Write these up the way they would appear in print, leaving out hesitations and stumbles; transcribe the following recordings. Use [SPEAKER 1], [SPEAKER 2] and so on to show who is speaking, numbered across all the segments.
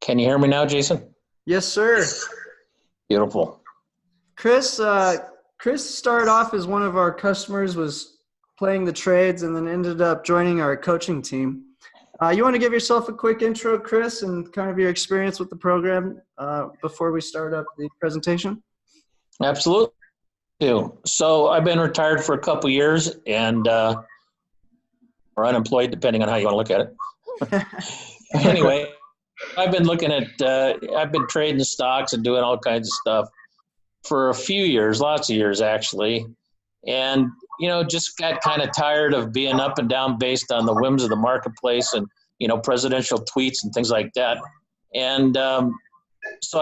[SPEAKER 1] Can you hear me now, Jason?
[SPEAKER 2] Yes, sir.
[SPEAKER 1] Beautiful.
[SPEAKER 2] Chris, Chris started off as one of our customers, was playing the trades, and then ended up joining our coaching team. You want to give yourself a quick intro, Chris, and kind of your experience with the program before we start up the presentation?
[SPEAKER 1] Absolutely. So I've been retired for a couple years and or unemployed, depending on how you want to look at it. Anyway, I've been looking at, I've been trading stocks and doing all kinds of stuff for a few years, lots of years actually. And, just got kind of tired of being up and down based on the whims of the marketplace and, presidential tweets and things like that. And so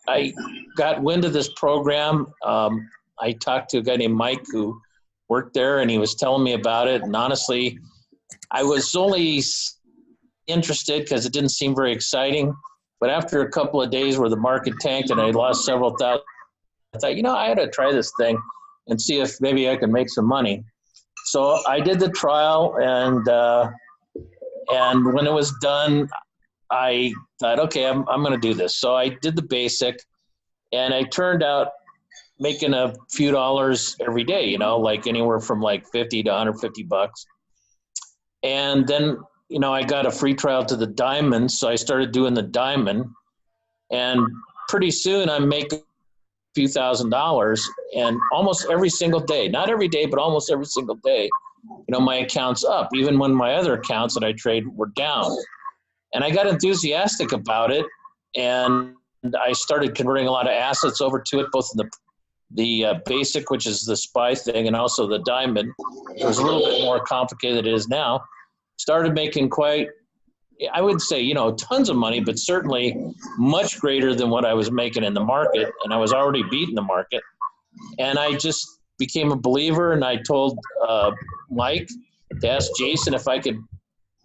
[SPEAKER 1] I got wind of this program. I talked to a guy named Mike who worked there, and he was telling me about it. And honestly, I was only interested because it didn't seem very exciting. But after a couple of days where the market tanked and I lost several thousand, I thought, I had to try this thing and see if maybe I could make some money. So I did the trial, and when it was done, I thought, okay, I'm going to do this. So I did the basic, and I turned out making a few dollars every day, like anywhere from like 50 to 150 bucks. And then, I got a free trial to the diamond. So I started doing the diamond, and pretty soon I'm making a few $1,000s, and almost every single day, not every day, but almost every single day, my account's up, even when my other accounts that I trade were down. And I got enthusiastic about it, and I started converting a lot of assets over to it, both in the basic, which is the SPY thing, and also the diamond. It was a little bit more complicated than it is now. Started making quite, I would say, tons of money, but certainly much greater than what I was making in the market. And I was already beating the market. And I just became a believer, and I told Mike to ask Jason if I could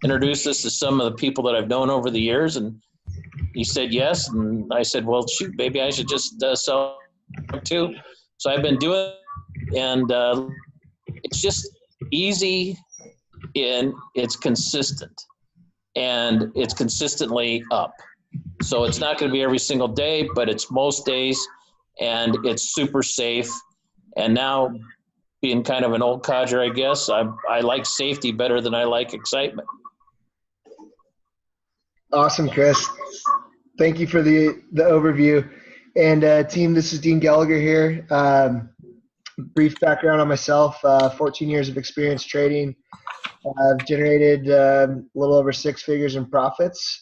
[SPEAKER 1] introduce this to some of the people that I've known over the years. And he said yes. And I said, well, shoot, maybe I should just sell them too. So I've been doing it, and it's just easy, and it's consistent, and it's consistently up. So it's not going to be every single day, but it's most days, and it's super safe. And now, being kind of an old codger, I guess, I like safety better than I like excitement.
[SPEAKER 3] Awesome, Chris. Thank you for the overview. And team, this is Dean Gallagher here. Brief background on myself, 14 years of experience trading. I've generated a little over 6 figures in profits,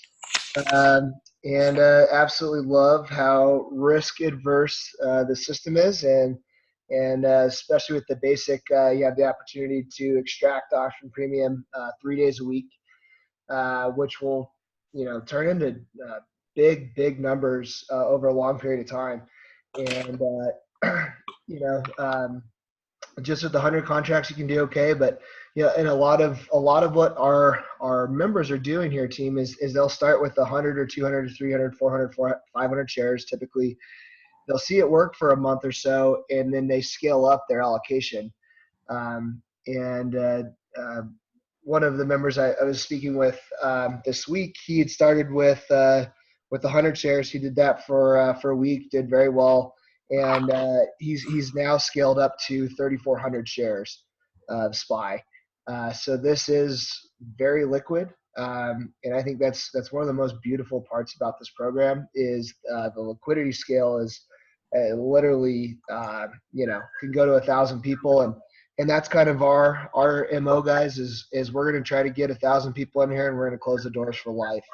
[SPEAKER 3] and absolutely love how risk adverse the system is, and especially with the basic, you have the opportunity to extract option premium 3 days a week, which will turn into big numbers over a long period of time. And just with the 100 contracts you can do okay, but and a lot of what our members are doing here, team, is they'll start with 100 or 200 or 300, 400, 500 shares. Typically they'll see it work for a month or so, and then they scale up their allocation. One of the members I was speaking with this week, he had started with 100 shares. He did that for a week, did very well, and he's now scaled up to 3,400 shares of SPY. So this is very liquid, and I think that's one of the most beautiful parts about this program is the liquidity scale is literally can go to 1,000 people, and that's kind of our MO, guys, is we're going to try to get 1,000 people in here, and we're going to close the doors for life.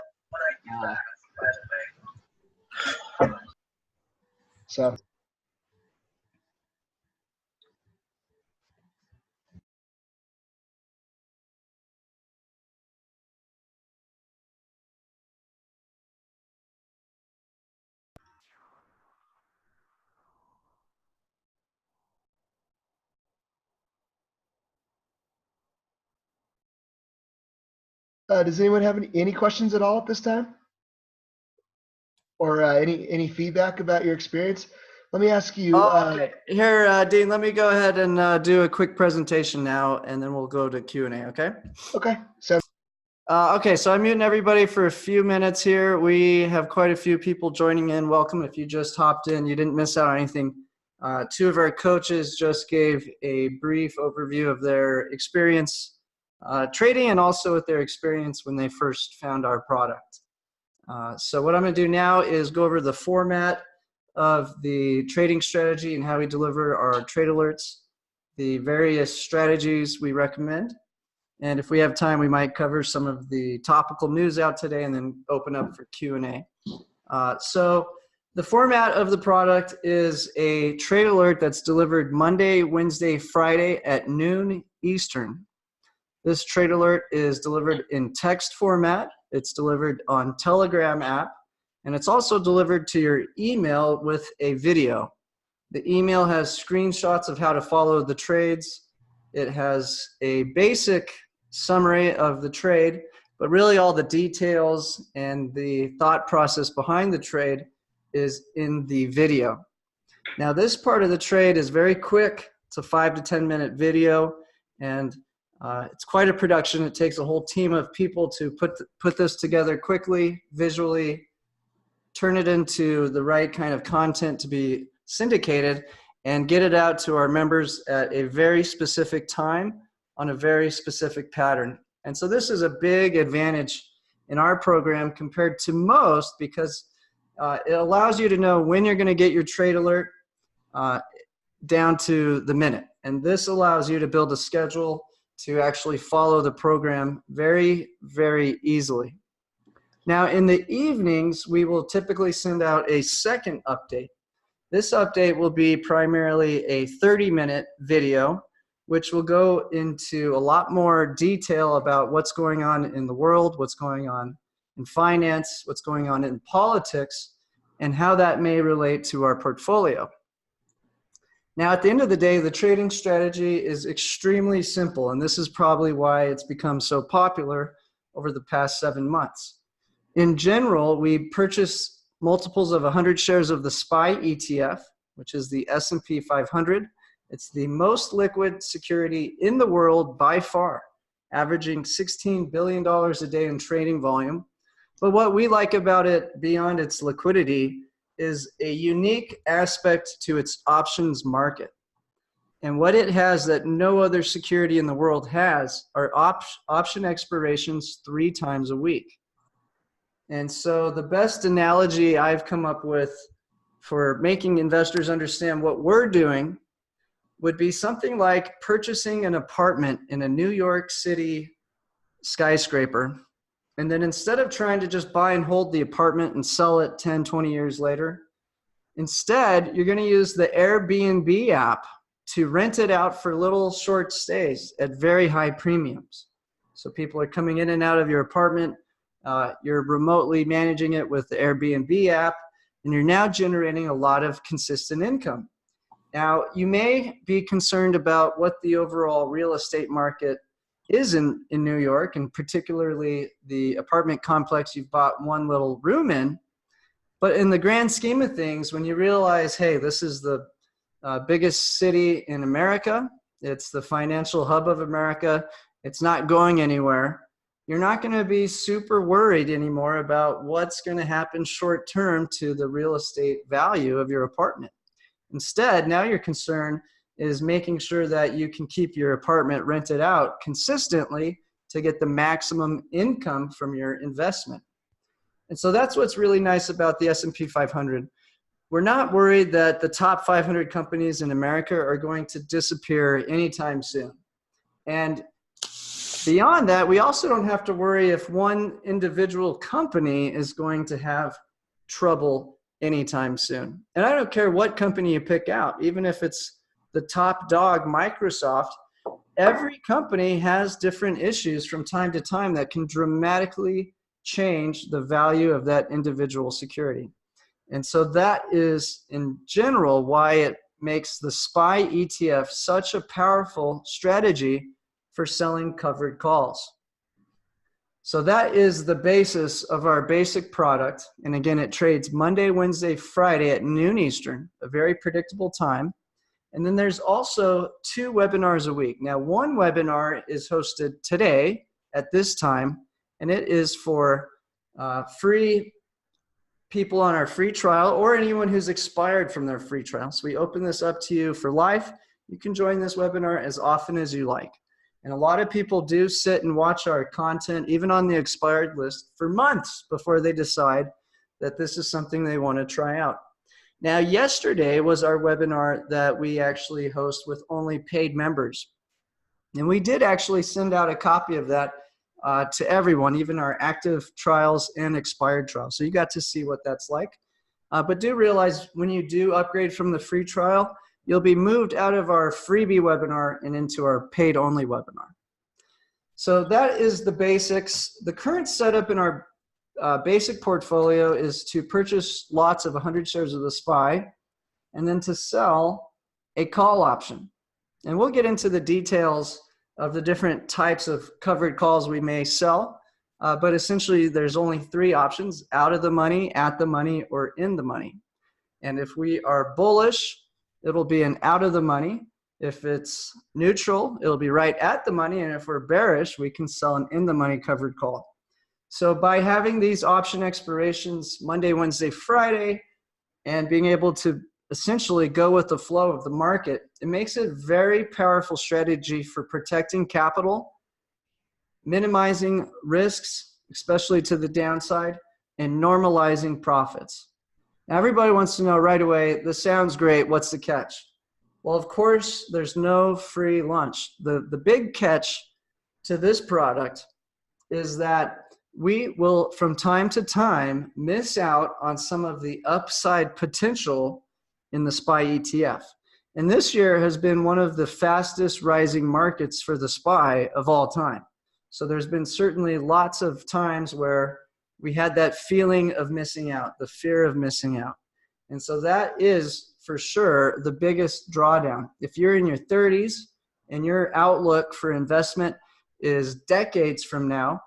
[SPEAKER 3] So. Does anyone have any questions at all at this time? Or any feedback about your experience? Let me ask you.
[SPEAKER 2] Okay. Here, Dean, let me go ahead and do a quick presentation now, and then we'll go to Q&A, okay?
[SPEAKER 3] Okay. So
[SPEAKER 2] Okay, so I'm muting everybody for a few minutes here. We have quite a few people joining in. Welcome. If you just hopped in, you didn't miss out on anything. Two of our coaches just gave a brief overview of their experience trading and also with their experience when they first found our product. So what I'm going to do now is go over the format of the trading strategy and how we deliver our trade alerts, the various strategies we recommend, and if we have time, we might cover some of the topical news out today and then open up for Q&A. So the format of the product is a trade alert that's delivered Monday, Wednesday, Friday at noon Eastern. This trade alert is delivered in text format. It's delivered on Telegram app, and it's also delivered to your email with a video. The email has screenshots of how to follow the trades. It has a basic summary of the trade, but really all the details and the thought process behind the trade is in the video. Now, this part of the trade is very quick. It's a 5 to 10 minute video, and it's quite a production. It takes a whole team of people to put this together quickly, visually, turn it into the right kind of content to be syndicated, and get it out to our members at a very specific time on a very specific pattern. And so this is a big advantage in our program compared to most, because it allows you to know when you're going to get your trade alert down to the minute. And this allows you to build a schedule to actually follow the program very, very easily. Now, in the evenings, we will typically send out a second update. This update will be primarily a 30-minute video, which will go into a lot more detail about what's going on in the world, what's going on in finance, what's going on in politics, and how that may relate to our portfolio. Now, at the end of the day, the trading strategy is extremely simple, and this is probably why it's become so popular over the past 7 months. In general, we purchase multiples of 100 shares of the SPY ETF, which is the S&P 500. It's the most liquid security in the world by far, averaging $16 billion a day in trading volume. But what we like about it beyond its liquidity is a unique aspect to its options market. And what it has that no other security in the world has are option expirations 3 times a week. And so the best analogy I've come up with for making investors understand what we're doing would be something like purchasing an apartment in a New York City skyscraper. And then instead of trying to just buy and hold the apartment and sell it 10, 20 years later, instead, you're going to use the Airbnb app to rent it out for little short stays at very high premiums. So people are coming in and out of your apartment. You're remotely managing it with the Airbnb app, and you're now generating a lot of consistent income. Now, you may be concerned about what the overall real estate market is in New York, and particularly the apartment complex you've bought one little room in. But in the grand scheme of things, when you realize, hey, this is the biggest city in America, it's the financial hub of America, it's not going anywhere, you're not going to be super worried anymore about what's going to happen short term to the real estate value of your apartment. Instead, now your concern is making sure that you can keep your apartment rented out consistently to get the maximum income from your investment. And so that's what's really nice about the S&P 500. We're not worried that the top 500 companies in America are going to disappear anytime soon. And beyond that, we also don't have to worry if one individual company is going to have trouble anytime soon. And I don't care what company you pick out, even if it's the top dog, Microsoft, every company has different issues from time to time that can dramatically change the value of that individual security. And so that is, in general, why it makes the SPY ETF such a powerful strategy for selling covered calls. So that is the basis of our basic product. And again, it trades Monday, Wednesday, Friday at noon Eastern, a very predictable time. And then there's also 2 webinars a week. Now, one webinar is hosted today at this time, and it is for free people on our free trial or anyone who's expired from their free trial. So we open this up to you for life. You can join this webinar as often as you like. And a lot of people do sit and watch our content, even on the expired list, for months before they decide that this is something they want to try out. Now, yesterday was our webinar that we actually host with only paid members. And we did actually send out a copy of that to everyone, even our active trials and expired trials. So you got to see what that's like. But do realize when you do upgrade from the free trial, you'll be moved out of our freebie webinar and into our paid only webinar. So that is the basics. The current setup in our basic portfolio is to purchase lots of 100 shares of the SPY and then to sell a call option. And we'll get into the details of the different types of covered calls we may sell. But essentially, there's only 3 options: out of the money, at the money, or in the money. And if we are bullish, it'll be an out of the money. If it's neutral, it'll be right at the money. And if we're bearish, we can sell an in the money covered call. So by having these option expirations Monday, Wednesday, Friday, and being able to essentially go with the flow of the market, it makes it a very powerful strategy for protecting capital, minimizing risks, especially to the downside, and normalizing profits. Now, everybody wants to know right away, this sounds great, what's the catch? Well, of course, there's no free lunch. The big catch to this product is that we will, from time to time, miss out on some of the upside potential in the SPY ETF. And this year has been one of the fastest rising markets for the SPY of all time. So there's been certainly lots of times where we had that feeling of missing out, the fear of missing out. And so that is for sure the biggest drawdown. If you're in your 30s and your outlook for investment is decades from now,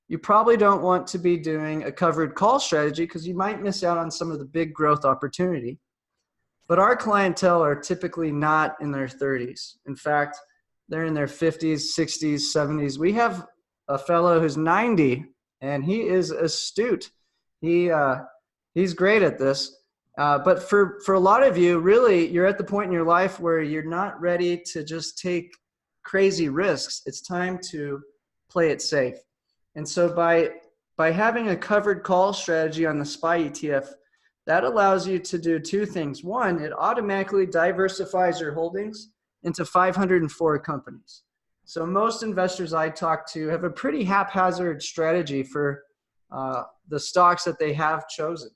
[SPEAKER 2] you probably don't want to be doing a covered call strategy because you might miss out on some of the big growth opportunity. But our clientele are typically not in their 30s. In fact, they're in their 50s, 60s, 70s. We have a fellow who's 90, and he is astute. He's great at this. But for a lot of you, really, you're at the point in your life where you're not ready to just take crazy risks. It's time to play it safe. And so by having a covered call strategy on the SPY ETF, that allows you to do 2 things. One, it automatically diversifies your holdings into 504 companies. So most investors I talk to have a pretty haphazard strategy for the stocks that they have chosen.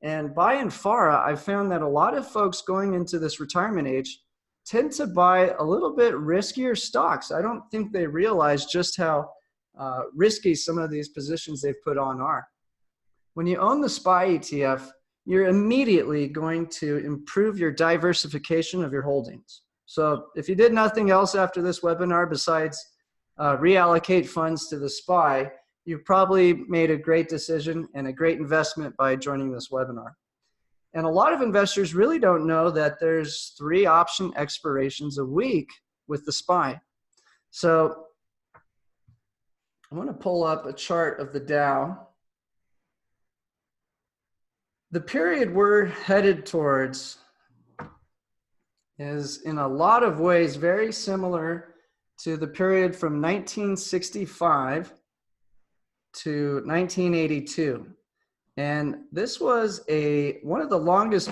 [SPEAKER 2] And by and far, I've found that a lot of folks going into this retirement age tend to buy a little bit riskier stocks. I don't think they realize just how risky some of these positions they've put on are. When you own the SPY ETF, you're immediately going to improve your diversification of your holdings. So if you did nothing else after this webinar besides reallocate funds to the SPY, you've probably made a great decision and a great investment by joining this webinar. And a lot of investors really don't know that there's 3 option expirations a week with the SPY. So I want to pull up a chart of the Dow. The period we're headed towards is in a lot of ways very similar to the period from 1965 to 1982. And this was one of the longest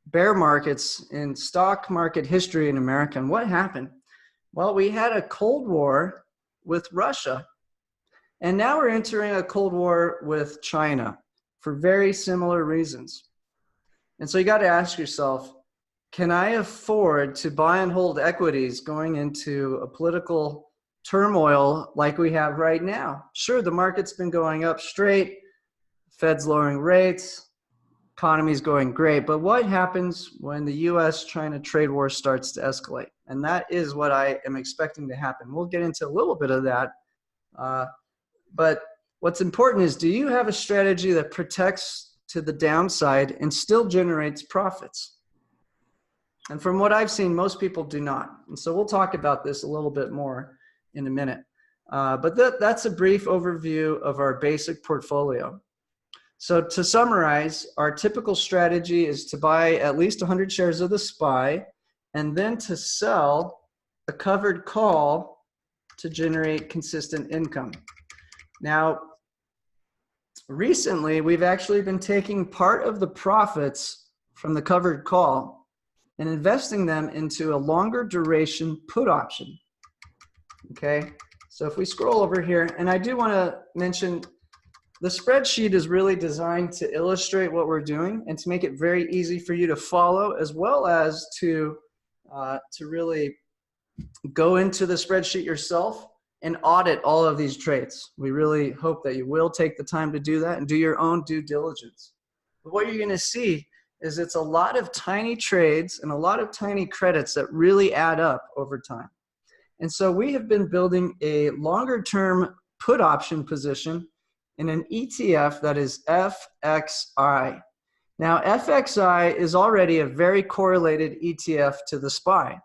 [SPEAKER 2] bear markets in stock market history in America. And what happened? Well, we had a Cold War with Russia. And now we're entering a Cold War with China for very similar reasons. And so you got to ask yourself, can I afford to buy and hold equities going into a political turmoil like we have right now? Sure, the market's been going up straight, Fed's lowering rates, economy's going great, but what happens when the US-China trade war starts to escalate? And that is what I am expecting to happen. We'll get into a little bit of that. But what's important is, do you have a strategy that protects to the downside and still generates profits? And from what I've seen, most people do not. And so we'll talk about this a little bit more in a minute. But that's a brief overview of our basic portfolio. So to summarize, our typical strategy is to buy at least 100 shares of the SPY and then to sell a covered call to generate consistent income. Now, recently, we've actually been taking part of the profits from the covered call and investing them into a longer duration put option. Okay, so if we scroll over here, and I do want to mention the spreadsheet is really designed to illustrate what we're doing and to make it very easy for you to follow, as well as to really go into the spreadsheet yourself and audit all of these trades. We really hope that you will take the time to do that and do your own due diligence. But what you're going to see is it's a lot of tiny trades and a lot of tiny credits that really add up over time. And so we have been building a longer term put option position in an ETF that is FXI. Now, FXI is already a very correlated ETF to the SPY.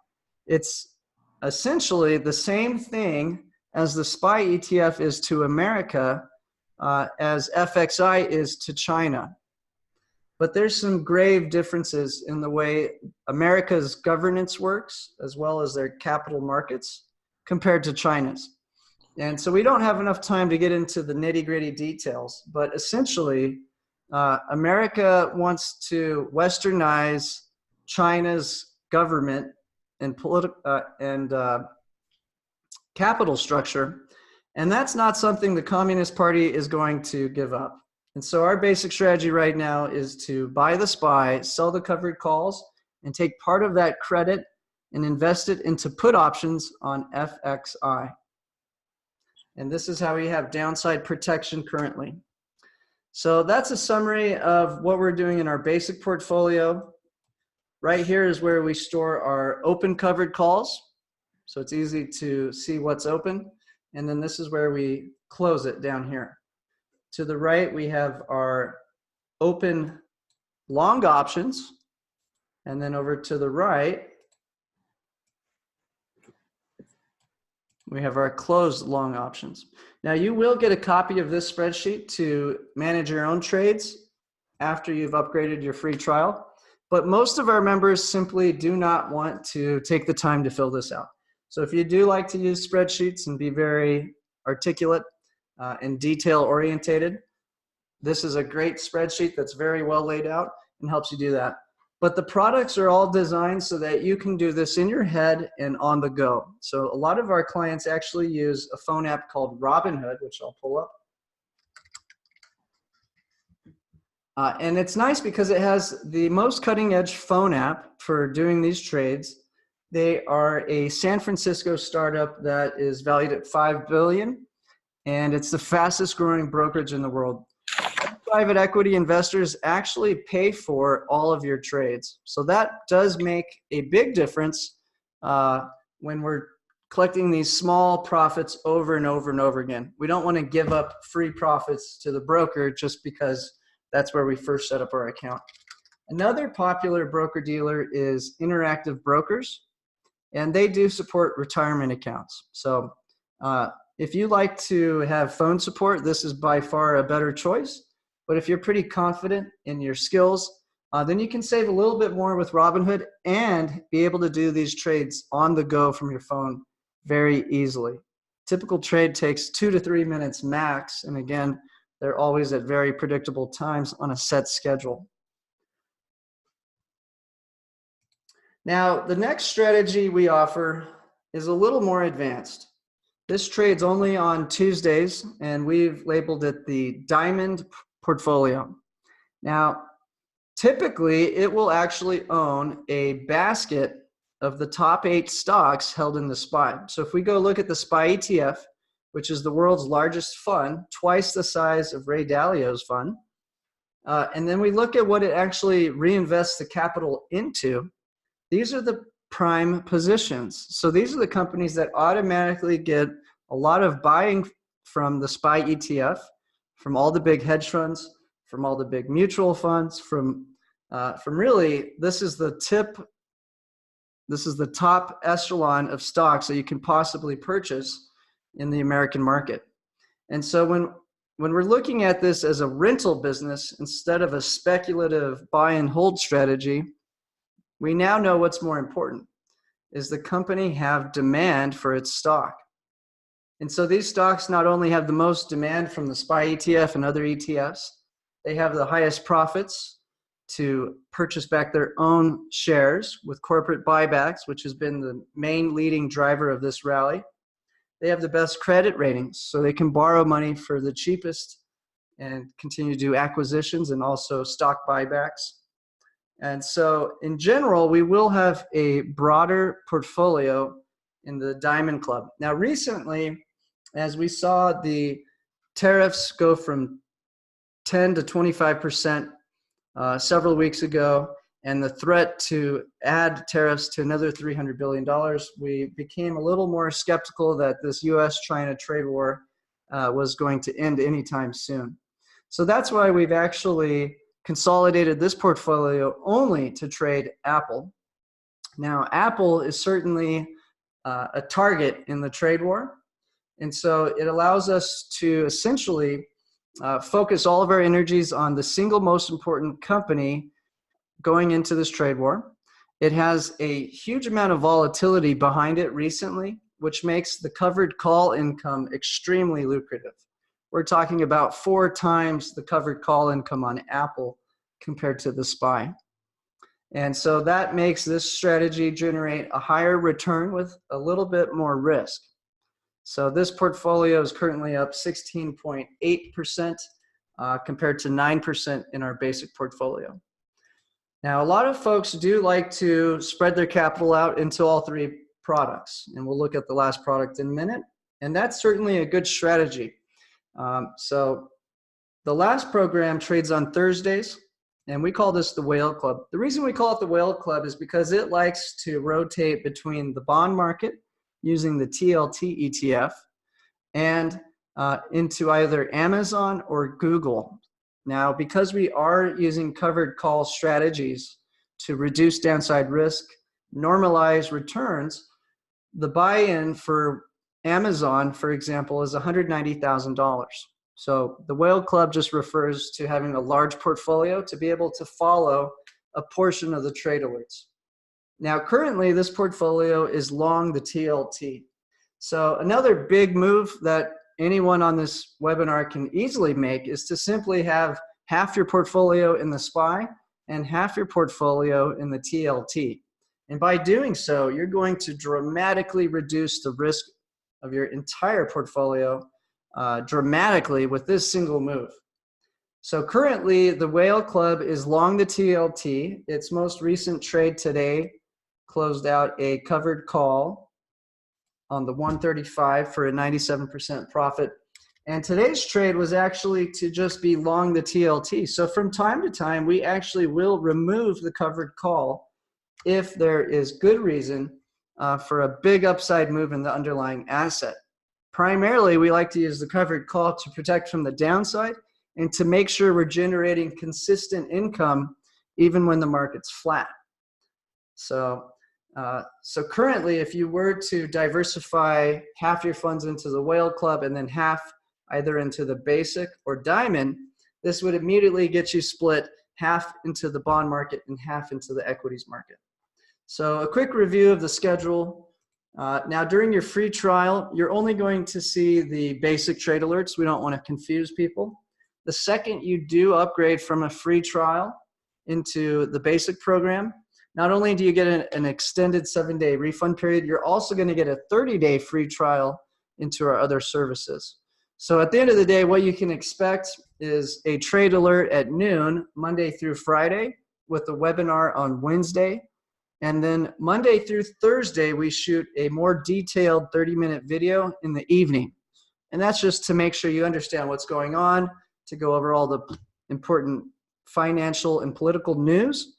[SPEAKER 2] It's essentially the same thing as the SPY ETF is to America, as FXI is to China. But there's some grave differences in the way America's governance works, as well as their capital markets, compared to China's. And so we don't have enough time to get into the nitty-gritty details, but essentially, America wants to westernize China's government and capital structure, and that's not something the Communist Party is going to give up. And so our basic strategy right now is to buy the SPY, sell the covered calls, and take part of that credit and invest it into put options on FXI. And this is how we have downside protection currently. So that's a summary of what we're doing in our basic portfolio. Right here is where we store our open covered calls. So it's easy to see what's open. And then this is where we close it down here. To the right, we have our open long options. And then over to the right, we have our closed long options. Now you will get a copy of this spreadsheet to manage your own trades after you've upgraded your free trial. But most of our members simply do not want to take the time to fill this out. So if you do like to use spreadsheets and be very articulate and detail orientated, this is a great spreadsheet that's very well laid out and helps you do that. But the products are all designed so that you can do this in your head and on the go. So a lot of our clients actually use a phone app called Robinhood, which I'll pull up. And it's nice because it has the most cutting edge phone app for doing these trades. They are a San Francisco startup that is valued at $5 billion, and it's the fastest growing brokerage in the world. Private equity investors actually pay for all of your trades. So that does make a big difference when we're collecting these small profits over and over and over again. We don't want to give up free profits to the broker just because that's where we first set up our account. Another popular broker dealer is Interactive Brokers, and they do support retirement accounts. So if you like to have phone support, this is by far a better choice. But if you're pretty confident in your skills, then you can save a little bit more with Robinhood and be able to do these trades on the go from your phone very easily. Typical trade takes 2 to 3 minutes max. And again, they're always at very predictable times on a set schedule. Now, the next strategy we offer is a little more advanced. This trade's only on Tuesdays, and we've labeled it the Diamond Portfolio. Now, typically, it will actually own a basket of the top 8 stocks held in the SPY. So if we go look at the SPY ETF, which is the world's largest fund, twice the size of Ray Dalio's fund, and then we look at what it actually reinvests the capital into, these are the prime positions. So these are the companies that automatically get a lot of buying from the SPY ETF, from all the big hedge funds, from all the big mutual funds, from really, this is the top echelon of stocks that you can possibly purchase in the American market. And so when we're looking at this as a rental business instead of a speculative buy and hold strategy, we now know what's more important. Is the company have demand for its stock? And so these stocks not only have the most demand from the SPY ETF and other ETFs, they have the highest profits to purchase back their own shares with corporate buybacks, which has been the main leading driver of this rally. They have the best credit ratings, so they can borrow money for the cheapest and continue to do acquisitions and also stock buybacks. And so in general, we will have a broader portfolio in the Diamond Club. Now, recently, as we saw the tariffs go from 10 to 25% several weeks ago, and the threat to add tariffs to another $300 billion, we became a little more skeptical that this US-China trade war was going to end anytime soon. So that's why we've actually consolidated this portfolio only to trade Apple. Now, Apple is certainly a target in the trade war. And so it allows us to essentially focus all of our energies on the single most important company going into this trade war. It has a huge amount of volatility behind it recently, which makes the covered call income extremely lucrative. We're talking about 4 times the covered call income on Apple compared to the SPY. And so that makes this strategy generate a higher return with a little bit more risk. So this portfolio is currently up 16.8% compared to 9% in our basic portfolio. Now, a lot of folks do like to spread their capital out into all 3 products, and we'll look at the last product in a minute. And that's certainly a good strategy. So the last program trades on Thursdays, and we call this the Whale Club. The reason we call it the Whale Club is because it likes to rotate between the bond market using the TLT ETF and into either Amazon or Google. Now, because we are using covered call strategies to reduce downside risk, normalize returns, the buy-in for Amazon, for example, is $190,000. So the Whale Club just refers to having a large portfolio to be able to follow a portion of the trade alerts. Now, currently, this portfolio is long the TLT. So another big move that anyone on this webinar can easily make is to simply have half your portfolio in the SPY and half your portfolio in the TLT. And by doing so, you're going to dramatically reduce the risk of your entire portfolio dramatically with this single move. So currently, the Whale Club is long the TLT. Its most recent trade today closed out a covered call on the 135 for a 97% profit. And today's trade was actually to just be long the TLT. So from time to time, we actually will remove the covered call if there is good reason for a big upside move in the underlying asset. Primarily, we like to use the covered call to protect from the downside and to make sure we're generating consistent income even when the market's flat. So currently, if you were to diversify half your funds into the Whale Club and then half either into the basic or diamond, this would immediately get you split half into the bond market and half into the equities market. So a quick review of the schedule. Now, during your free trial, you're only going to see the basic trade alerts. We don't want to confuse people. The second you do upgrade from a free trial into the basic program, not only do you get an extended 7-day refund period, you're also going to get a 30-day free trial into our other services. So at the end of the day, what you can expect is a trade alert at noon, Monday through Friday, with a webinar on Wednesday. And then Monday through Thursday, we shoot a more detailed 30-minute video in the evening. And that's just to make sure you understand what's going on, to go over all the important financial and political news,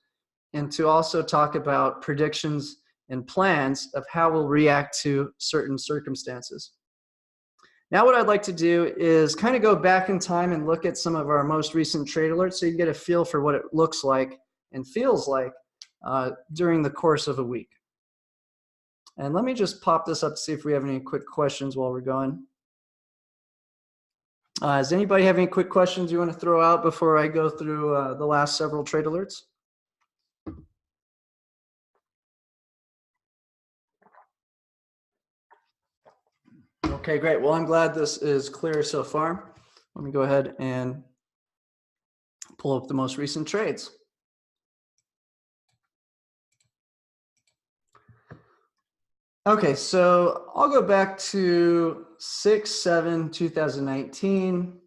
[SPEAKER 2] and to also talk about predictions and plans of how we'll react to certain circumstances. Now what I'd like to do is kind of go back in time and look at some of our most recent trade alerts so you can get a feel for what it looks like and feels like during the course of a week. And let me just pop this up to see if we have any quick questions while we're going. Does anybody have any quick questions you want to throw out before I go through the last several trade alerts? Okay, great. Well, I'm glad this is clear so far. Let me go ahead and pull up the most recent trades. Okay, so I'll go back to 6/7/2019.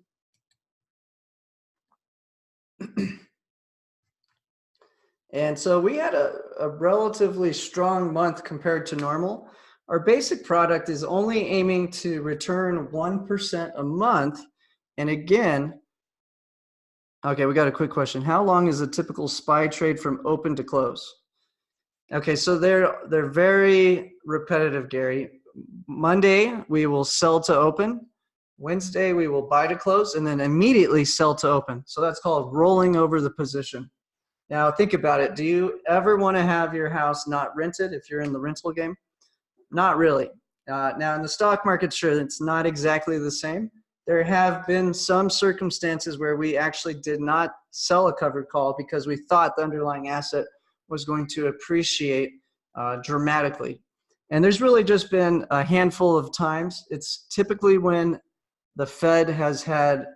[SPEAKER 2] And so we had a relatively strong month compared to normal. Our basic product is only aiming to return 1% a month. And again, okay, we got a quick question. How long is a typical SPY trade from open to close? Okay, so they're very repetitive, Gary. Monday, we will sell to open. Wednesday, we will buy to close, and then immediately sell to open. So that's called rolling over the position. Now, think about it. Do you ever want to have your house not rented if you're in the rental game? Not really. Now, in the stock market, sure, it's not exactly the same. There have been some circumstances where we actually did not sell a covered call because we thought the underlying asset was going to appreciate dramatically. And there's really just been a handful of times. It's typically when the Fed has had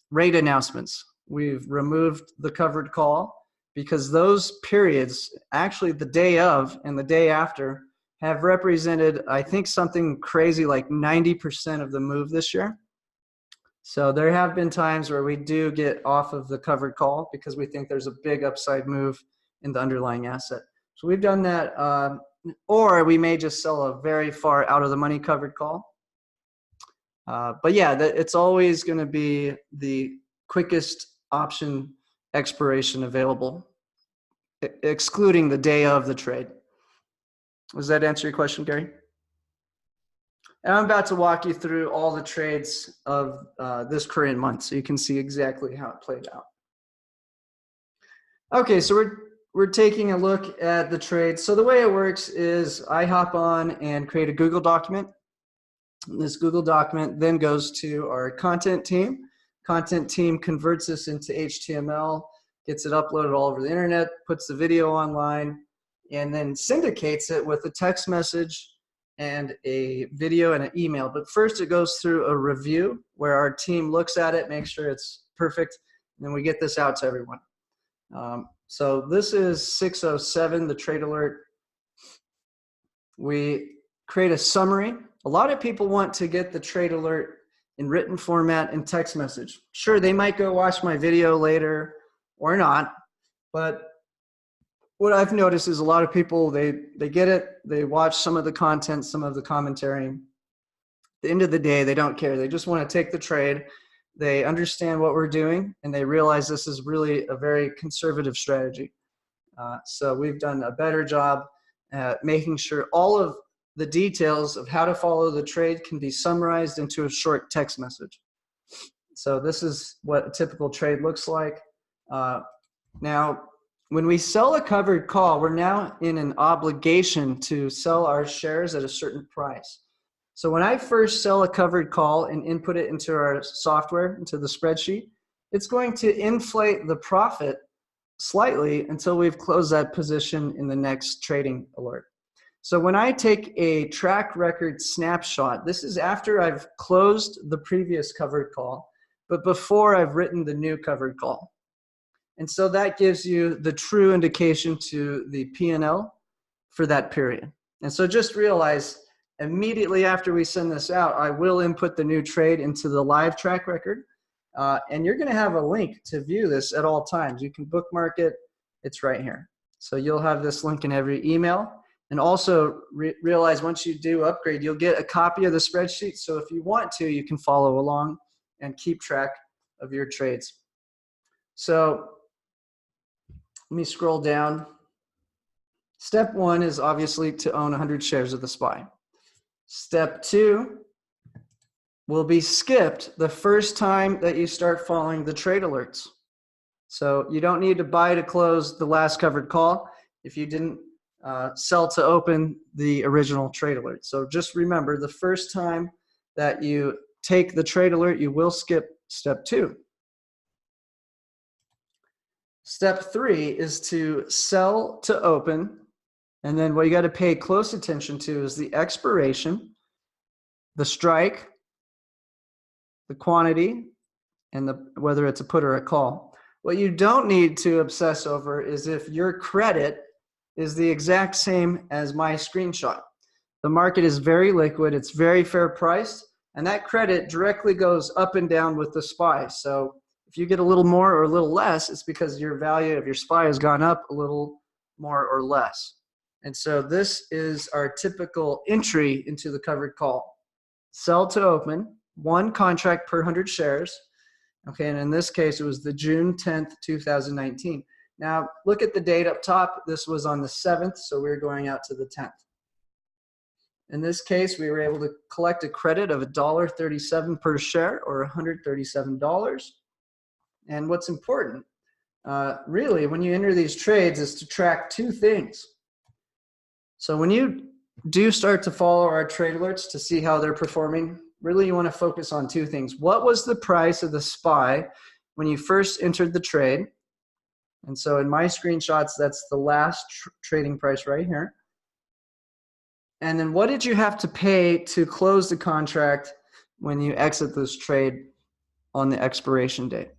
[SPEAKER 2] rate announcements. We've removed the covered call because those periods, actually the day of and the day after, have represented, I think, something crazy like 90% of the move this year. So there have been times where we do get off of the covered call because we think there's a big upside move in the underlying asset. So we've done that, or we may just sell a very far out of the money covered call. But yeah, it's always going to be the quickest option expiration available, excluding the day of the trade. Does that answer your question, Gary? And I'm about to walk you through all the trades of this current month so you can see exactly how it played out. Okay, so we're taking a look at the trades. So the way it works is I hop on and create a Google document. This Google document then goes to our content team. Content team converts this into HTML, gets it uploaded all over the internet, puts the video online, and then syndicates it with a text message and a video and an email. But first it goes through a review where our team looks at it, makes sure it's perfect, and then we get this out to everyone. So this is 6:07, the trade alert. We create a summary. A lot of people want to get the trade alert in written format and text message. Sure, they might go watch my video later or not, but what I've noticed is a lot of people, they get it, they watch some of the content, some of the commentary. At the end of the day, they don't care. They just want to take the trade. They understand what we're doing, and they realize this is really a very conservative strategy. So we've done a better job at making sure all of the details of how to follow the trade can be summarized into a short text message. So this is what a typical trade looks like. Now, when we sell a covered call, we're now in an obligation to sell our shares at a certain price. So when I first sell a covered call and input it into our software, into the spreadsheet, it's going to inflate the profit slightly until we've closed that position in the next trading alert. So when I take a track record snapshot, this is after I've closed the previous covered call, but before I've written the new covered call. And so that gives you the true indication to the P&L for that period. And so just realize immediately after we send this out, I will input the new trade into the live track record. And you're going to have a link to view this at all times. You can bookmark it. It's right here. So you'll have this link in every email. And also realize once you do upgrade, you'll get a copy of the spreadsheet. So if you want to, you can follow along and keep track of your trades. So let me scroll down. Step one is obviously to own 100 shares of the SPY. Step two will be skipped the first time that you start following the trade alerts. So you don't need to buy to close the last covered call. If you didn't sell to open the original trade alert. So just remember, the first time that you take the trade alert, you will skip step 2. Step 3 is to sell to open, and then what you got to pay close attention to is the expiration, the strike, the quantity, and whether it's a put or a call. What you don't need to obsess over is if your credit is the exact same as my screenshot. The market is very liquid, it's very fair priced, and that credit directly goes up and down with the SPY. So if you get a little more or a little less, it's because your value of your SPY has gone up a little more or less. And so this is our typical entry into the covered call. Sell to open, 1 contract per 100 shares. Okay, and in this case, it was the June 10th, 2019. Now, look at the date up top. This was on the 7th, so we're going out to the 10th. In this case, we were able to collect a credit of $1.37 per share, or $137. And what's important, really, when you enter these trades, is to track 2 things. So when you do start to follow our trade alerts to see how they're performing, really you want to focus on 2 things. What was the price of the SPY when you first entered the trade? And so in my screenshots, that's the last trading price right here. And then what did you have to pay to close the contract when you exit this trade on the expiration date?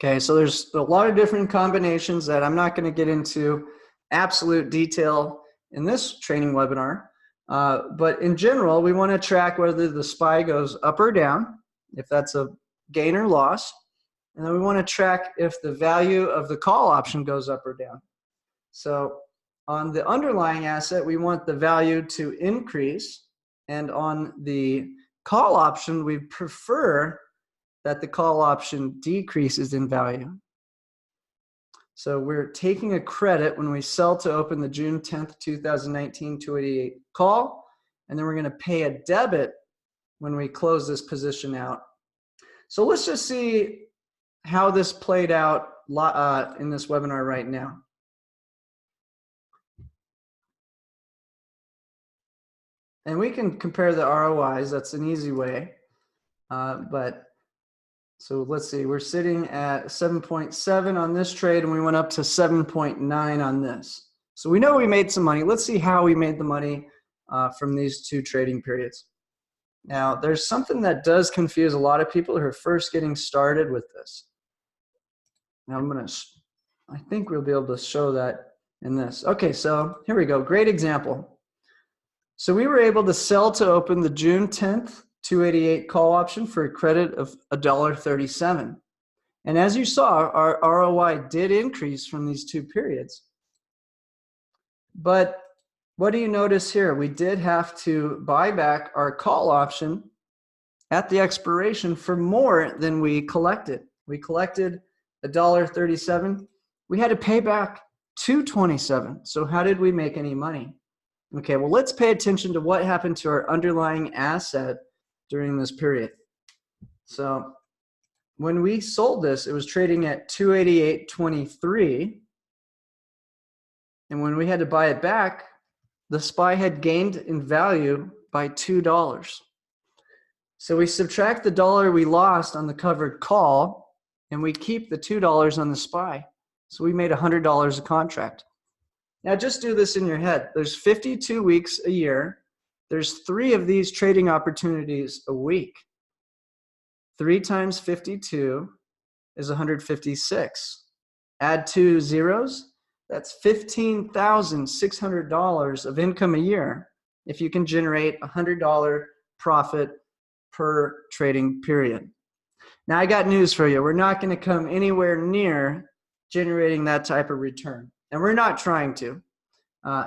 [SPEAKER 2] Okay, so there's a lot of different combinations that I'm not going to get into absolute detail in this training webinar. But in general, we want to track whether the SPY goes up or down, if that's a gain or loss. And then we want to track if the value of the call option goes up or down. So on the underlying asset, we want the value to increase. And on the call option, we prefer that the call option decreases in value. So we're taking a credit when we sell to open the June 10th, 2019 288 call, and then we're going to pay a debit when we close this position out. So let's just see how this played out in this webinar right now. And we can compare the ROIs. That's an easy way. So let's see, we're sitting at 7.7 on this trade, and we went up to 7.9 on this. So we know we made some money. Let's see how we made the money from these 2 trading periods. Now, there's something that does confuse a lot of people who are first getting started with this. Now I think we'll be able to show that in this. Okay, so here we go. Great example. So we were able to sell to open the June 10th 288 call option for a credit of $1.37. And as you saw, our ROI did increase from these 2 periods. But what do you notice here? We did have to buy back our call option at the expiration for more than we collected. We collected $1.37. We had to pay back $2.27. So how did we make any money? Okay, well, let's pay attention to what happened to our underlying asset during this period. So when we sold this, it was trading at 288.23. And when we had to buy it back, the SPY had gained in value by $2. So we subtract the $1 we lost on the covered call, and we keep the $2 on the SPY. So we made $100 a contract. Now just do this in your head. There's 52 weeks a year. There's 3 of these trading opportunities a week. 3 times 52 is 156. Add 2 zeros, that's $15,600 of income a year if you can generate $100 profit per trading period. Now I got news for you. We're not going to come anywhere near generating that type of return. And we're not trying to.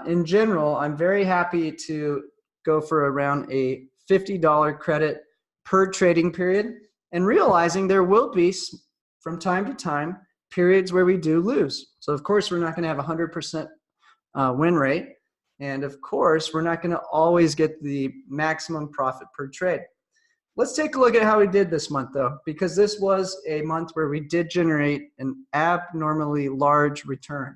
[SPEAKER 2] In general, I'm very happy to go for around a $50 credit per trading period, and realizing there will be, from time to time, periods where we do lose. So of course, we're not going to have 100% win rate. And of course, we're not going to always get the maximum profit per trade. Let's take a look at how we did this month, though, because this was a month where we did generate an abnormally large return.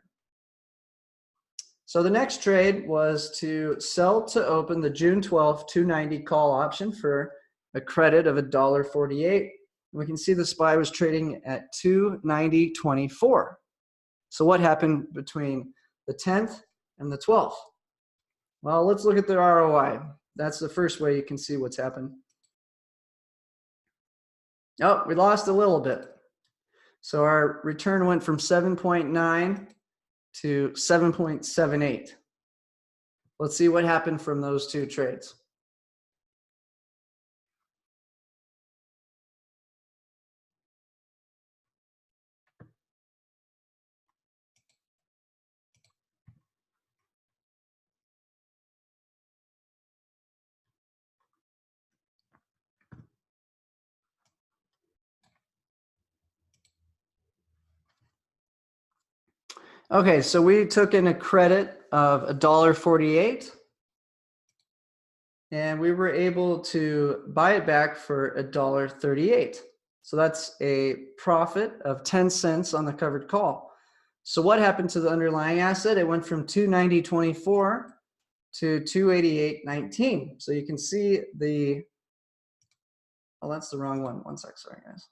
[SPEAKER 2] So the next trade was to sell to open the June 12th 290 call option for a credit of $1.48. We can see the SPY was trading at 290.24. So what happened between the 10th and the 12th? Well, let's look at the ROI. That's the first way you can see what's happened. Oh, we lost a little bit. So our return went from 7.9 to 7.78. Let's see what happened from those two trades. Okay, so we took in a credit of $1.48, and we were able to buy it back for $1.38. So that's a profit of 10 cents on the covered call. So what happened to the underlying asset? It went from 290.24 to 288.19. So you can see the, oh, that's the wrong one. One sec, sorry guys.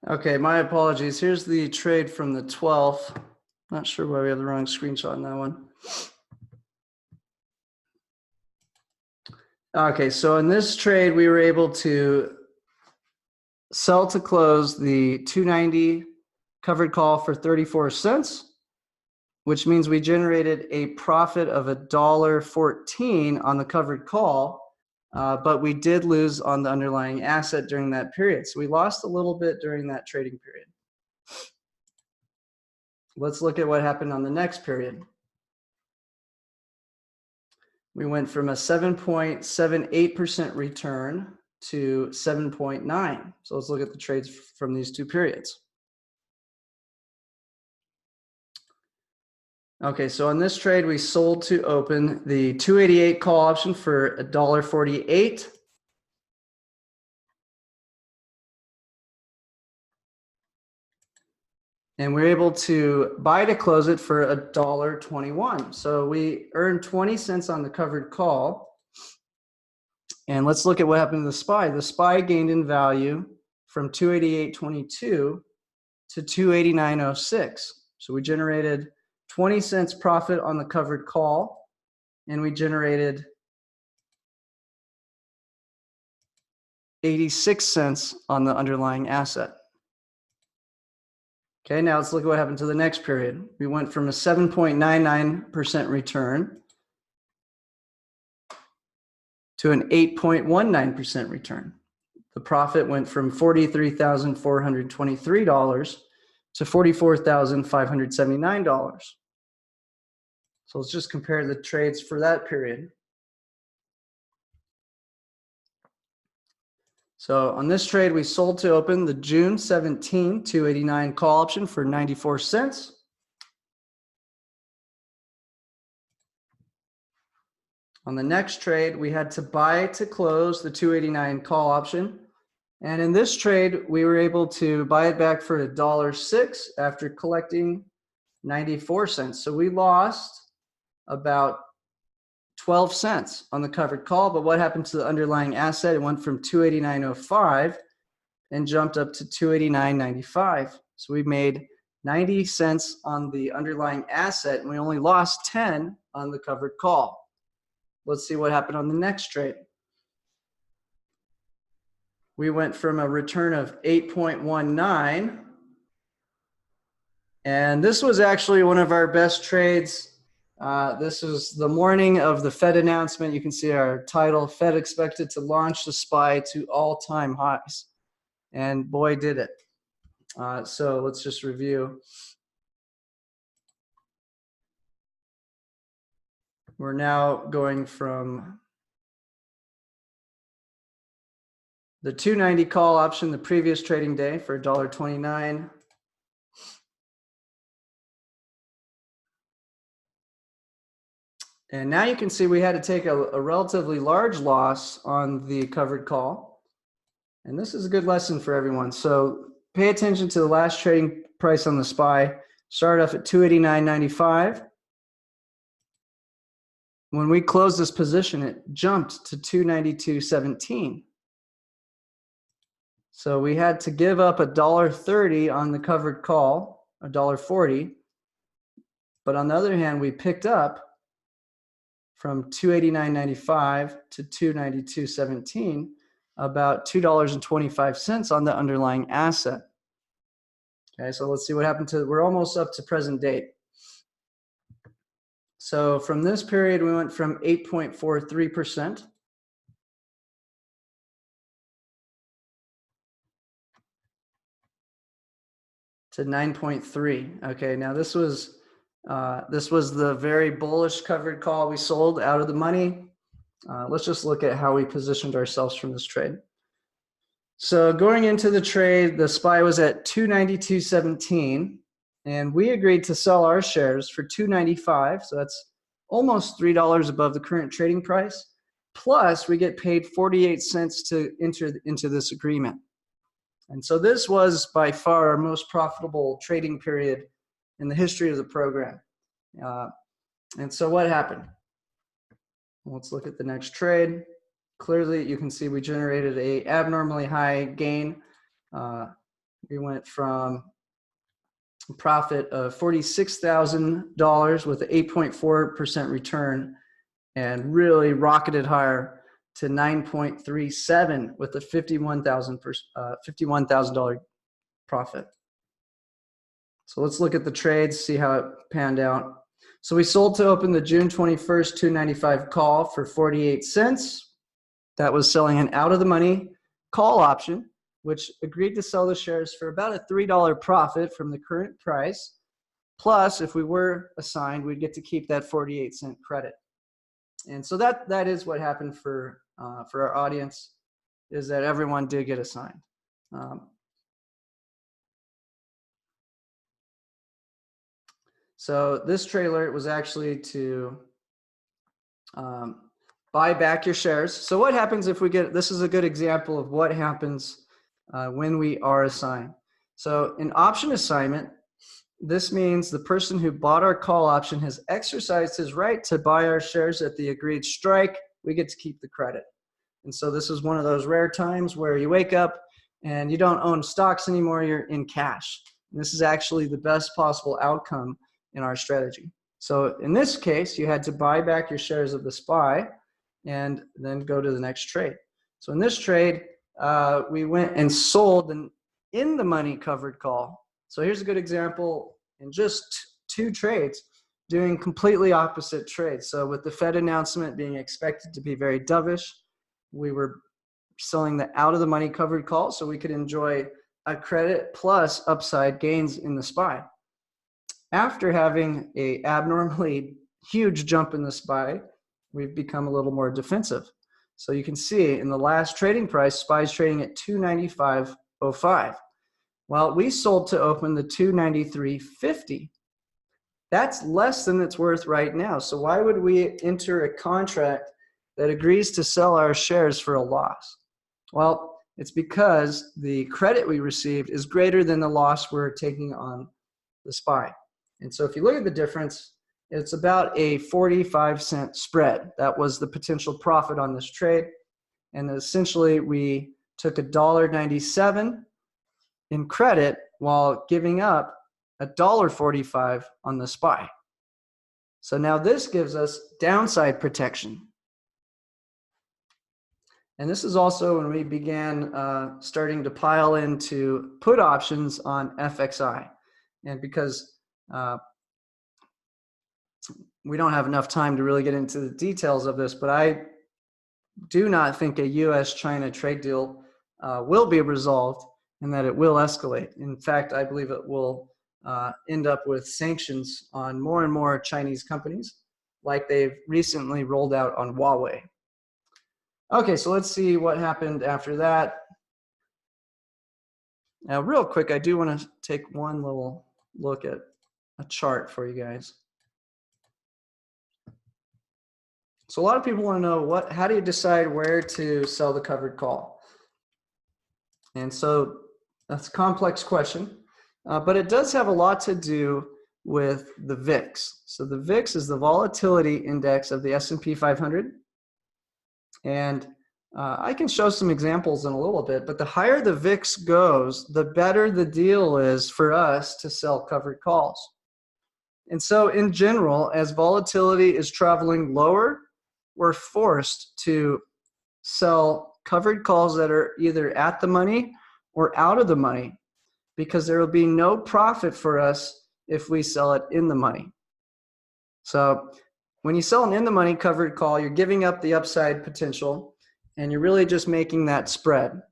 [SPEAKER 2] Okay, my apologies. Here's the trade from the 12th. Not sure why we have the wrong screenshot in that one. Okay, so in this trade, we were able to sell to close the 290 covered call for 34 cents, which means we generated a profit of $1.14 on the covered call, but we did lose on the underlying asset during that period. So we lost a little bit during that trading period. Let's look at what happened on the next period. We went from a 7.78% return to 7.9. So let's look at the trades from these two periods. Okay, so on this trade, we sold to open the 288 call option for $1.48. And we were able to buy to close it for $1.21. So we earned 20 cents on the covered call. And let's look at what happened to the SPY. The SPY gained in value from 288.22 to 289.06. So we generated 20 cents profit on the covered call, and we generated 86 cents on the underlying asset. Okay, now let's look at what happened to the next period. We went from a 7.99% return to an 8.19% return. The profit went from $43,423 to $44,579. So let's just compare the trades for that period. So on this trade, we sold to open the June 17, 289 call option for 94 cents. On the next trade, we had to buy to close the 289 call option. And in this trade, we were able to buy it back for $1.06 after collecting 94 cents. So we lost about 12 cents on the covered call. But what happened to the underlying asset? It went from 289.05 and jumped up to 289.95. So we made 90 cents on the underlying asset, and we only lost 10 on the covered call. Let's see what happened on the next trade. We went from a return of 8.19, and this was actually one of our best trades. This was the morning of the Fed announcement. You can see our title, Fed expected to launch the SPY to all-time highs. And boy, did it. So let's just review. We're now going from the 290 call option the previous trading day for $1.29. And now you can see we had to take a relatively large loss on the covered call. And this is a good lesson for everyone. So pay attention to the last trading price on the SPY. Started off at 289.95. When we closed this position, it jumped to 292.17. So we had to give up $1.30 on the covered call, $1.40. But on the other hand, we picked up from 289.95 to 292.17, about $2.25 on the underlying asset. Okay, so let's see what happened to, we're almost up to present date. So from this period, we went from 8.43% to 9.3. Okay, now this was the very bullish covered call we sold out of the money. Let's just look at how we positioned ourselves from this trade. So going into the trade, the SPY was at 292.17, and we agreed to sell our shares for $2.95. So that's almost $3 above the current trading price. Plus, we get paid 48 cents to enter into this agreement. And so this was by far our most profitable trading period in the history of the program. And so what happened? Let's look at the next trade. Clearly, you can see we generated a abnormally high gain. We went from a profit of $46,000 with an 8.4% return and really rocketed higher to 9.37 with a $51,000 profit. So let's look at the trades, see how it panned out. So we sold to open the June 21st 295 call for 48 cents. That was selling an out of the money call option, which agreed to sell the shares for about a $3 profit from the current price. Plus, if we were assigned, we'd get to keep that 48-cent credit. And so that is what happened for our audience, is that everyone did get assigned. So this trailer was actually to buy back your shares. So what happens if we get, this is a good example of what happens when we are assigned. So in option assignment, this means the person who bought our call option has exercised his right to buy our shares at the agreed strike. We get to keep the credit. And so this is one of those rare times where you wake up and you don't own stocks anymore, you're in cash. And this is actually the best possible outcome in our strategy. So in this case, you had to buy back your shares of the SPY and then go to the next trade. So in this trade, we went and sold an in the money covered call. So here's a good example in just 2 trades doing completely opposite trades. So with the Fed announcement being expected to be very dovish, we were selling the out of the money covered call so we could enjoy a credit plus upside gains in the SPY. After having a abnormally huge jump in the SPY, we've become a little more defensive. So you can see in the last trading price, SPY is trading at 295.05. Well, we sold to open the 293.50. That's less than it's worth right now. So why would we enter a contract that agrees to sell our shares for a loss? Well, it's because the credit we received is greater than the loss we're taking on the SPY. And so if you look at the difference, It's about a 45-cent spread. That was the potential profit on this trade. And essentially, we took $1.97 in credit while giving up $1.45 on the SPY. So now this gives us downside protection. And this is also when we began starting to pile into put options on FXI. And because we don't have enough time to really get into the details of this, but I do not think a U.S.-China trade deal will be resolved and that it will escalate. In fact, I believe it will end up with sanctions on more and more Chinese companies, like they've recently rolled out on Huawei. Okay, so let's see what happened after that. Now, real quick, I do want to take one little look at a chart for you guys. So a lot of people want to know how do you decide where to sell the covered call? And so that's a complex question, but it does have a lot to do with the VIX. So the VIX is the volatility index of the S&P 500. And I can show some examples in a little bit, but the higher the VIX goes, the better the deal is for us to sell covered calls. And so in general, as volatility is traveling lower, we're forced to sell covered calls that are either at the money or out of the money, because there will be no profit for us if we sell it in the money. So when you sell an in the money covered call, you're giving up the upside potential and you're really just making that spread.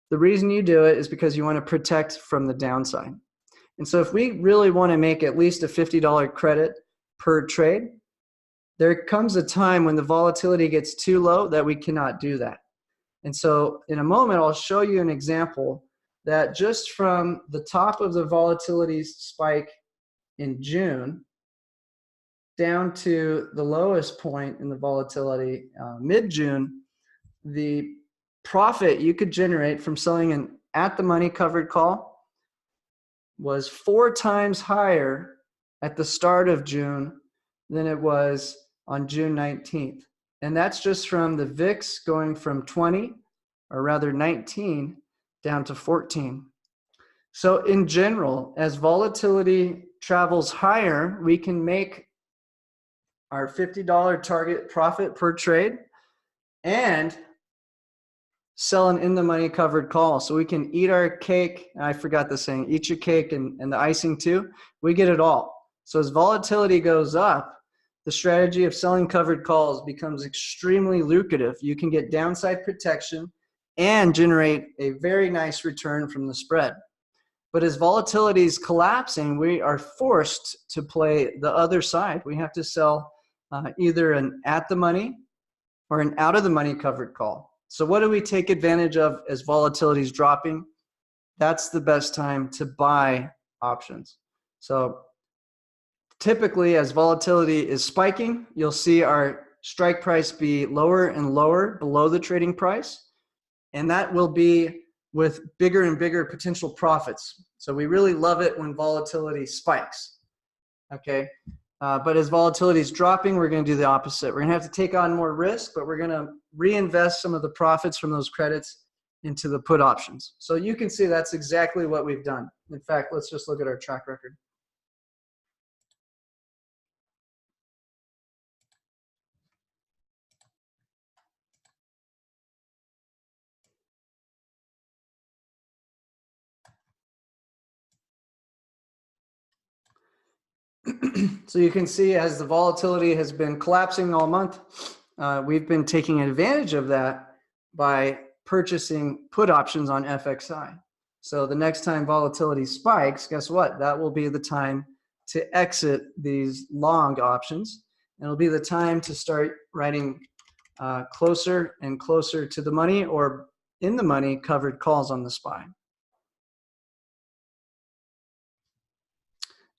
[SPEAKER 2] The reason you do it is because you want to protect from the downside. And so if we really want to make at least a $50 credit per trade, there comes a time when the volatility gets too low that we cannot do that. And so in a moment, I'll show you an example that just from the top of the volatility spike in June down to the lowest point in the volatility mid-June, the profit you could generate from selling an at-the-money covered call was 4 times higher at the start of June than it was on June 19th. And that's just from the VIX going from 20, or rather 19, down to 14. So in general, as volatility travels higher, we can make our $50 target profit per trade and sell an in-the-money covered call. So we can eat our cake. I forgot the saying, eat your cake and the icing too. We get it all. So as volatility goes up, the strategy of selling covered calls becomes extremely lucrative. You can get downside protection and generate a very nice return from the spread. But as volatility is collapsing, we are forced to play the other side. We have to sell either an at-the-money or an out-of-the-money covered call. So what do we take advantage of as volatility is dropping? That's the best time to buy options. So typically, as volatility is spiking, you'll see our strike price be lower and lower below the trading price. And that will be with bigger and bigger potential profits. So we really love it when volatility spikes. Okay. But as volatility is dropping, we're going to do the opposite. We're going to have to take on more risk, but we're going to reinvest some of the profits from those credits into the put options. So you can see that's exactly what we've done. In fact, let's just look at our track record. So you can see as the volatility has been collapsing all month, we've been taking advantage of that by purchasing put options on FXI. So the next time volatility spikes, guess what? That will be the time to exit these long options. And it'll be the time to start writing closer and closer to the money or in the money covered calls on the SPY.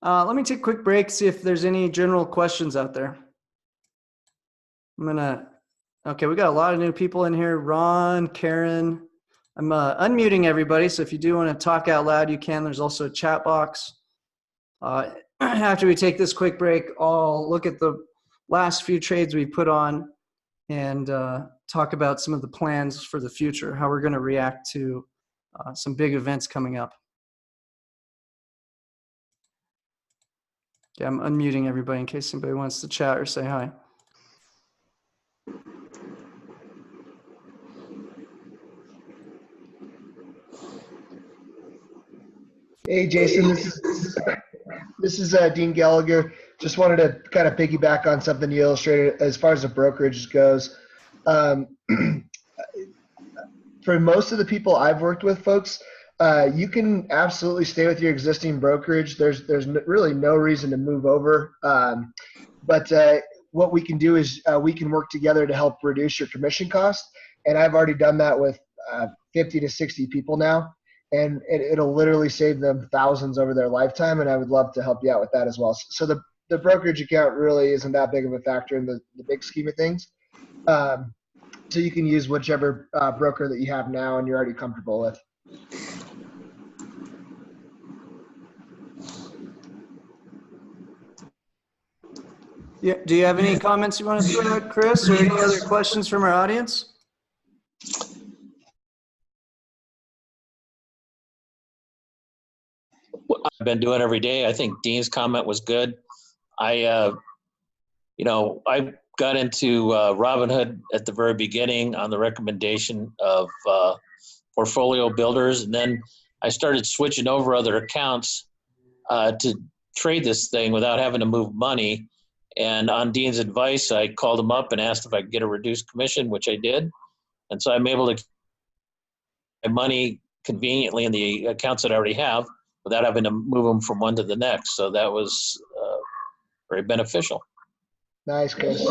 [SPEAKER 2] Let me take a quick break, see if there's any general questions out there. Okay, we got a lot of new people in here. Ron, Karen. I'm unmuting everybody, so if you do want to talk out loud, you can. There's also a chat box. after we take this quick break, I'll look at the last few trades we put on and talk about some of the plans for the future, how we're going to react to some big events coming up. Yeah, I'm unmuting everybody in case anybody wants to chat or say hi.
[SPEAKER 3] Hey, Jason, this is Dean Gallagher. Just wanted to kind of piggyback on something you illustrated as far as the brokerage goes. For most of the people I've worked with, folks, you can absolutely stay with your existing brokerage. There's really no reason to move over. But what we can do is we can work together to help reduce your commission cost. And I've already done that with 50 to 60 people now. And it'll literally save them thousands over their lifetime. And I would love to help you out with that as well. So the brokerage account really isn't that big of a factor in the big scheme of things. So you can use whichever broker that you have now and you're already comfortable with.
[SPEAKER 2] Yeah, do you have any comments you want to throw out, Chris, or any other questions from our audience?
[SPEAKER 1] I've been doing every day. I think Dean's comment was good. I got into Robinhood at the very beginning on the recommendation of portfolio builders, and then I started switching over other accounts to trade this thing without having to move money. And on Dean's advice, I called him up and asked if I could get a reduced commission, which I did. And so I'm able to keep my money conveniently in the accounts that I already have without having to move them from one to the next. So that was very beneficial.
[SPEAKER 3] Nice, Chris.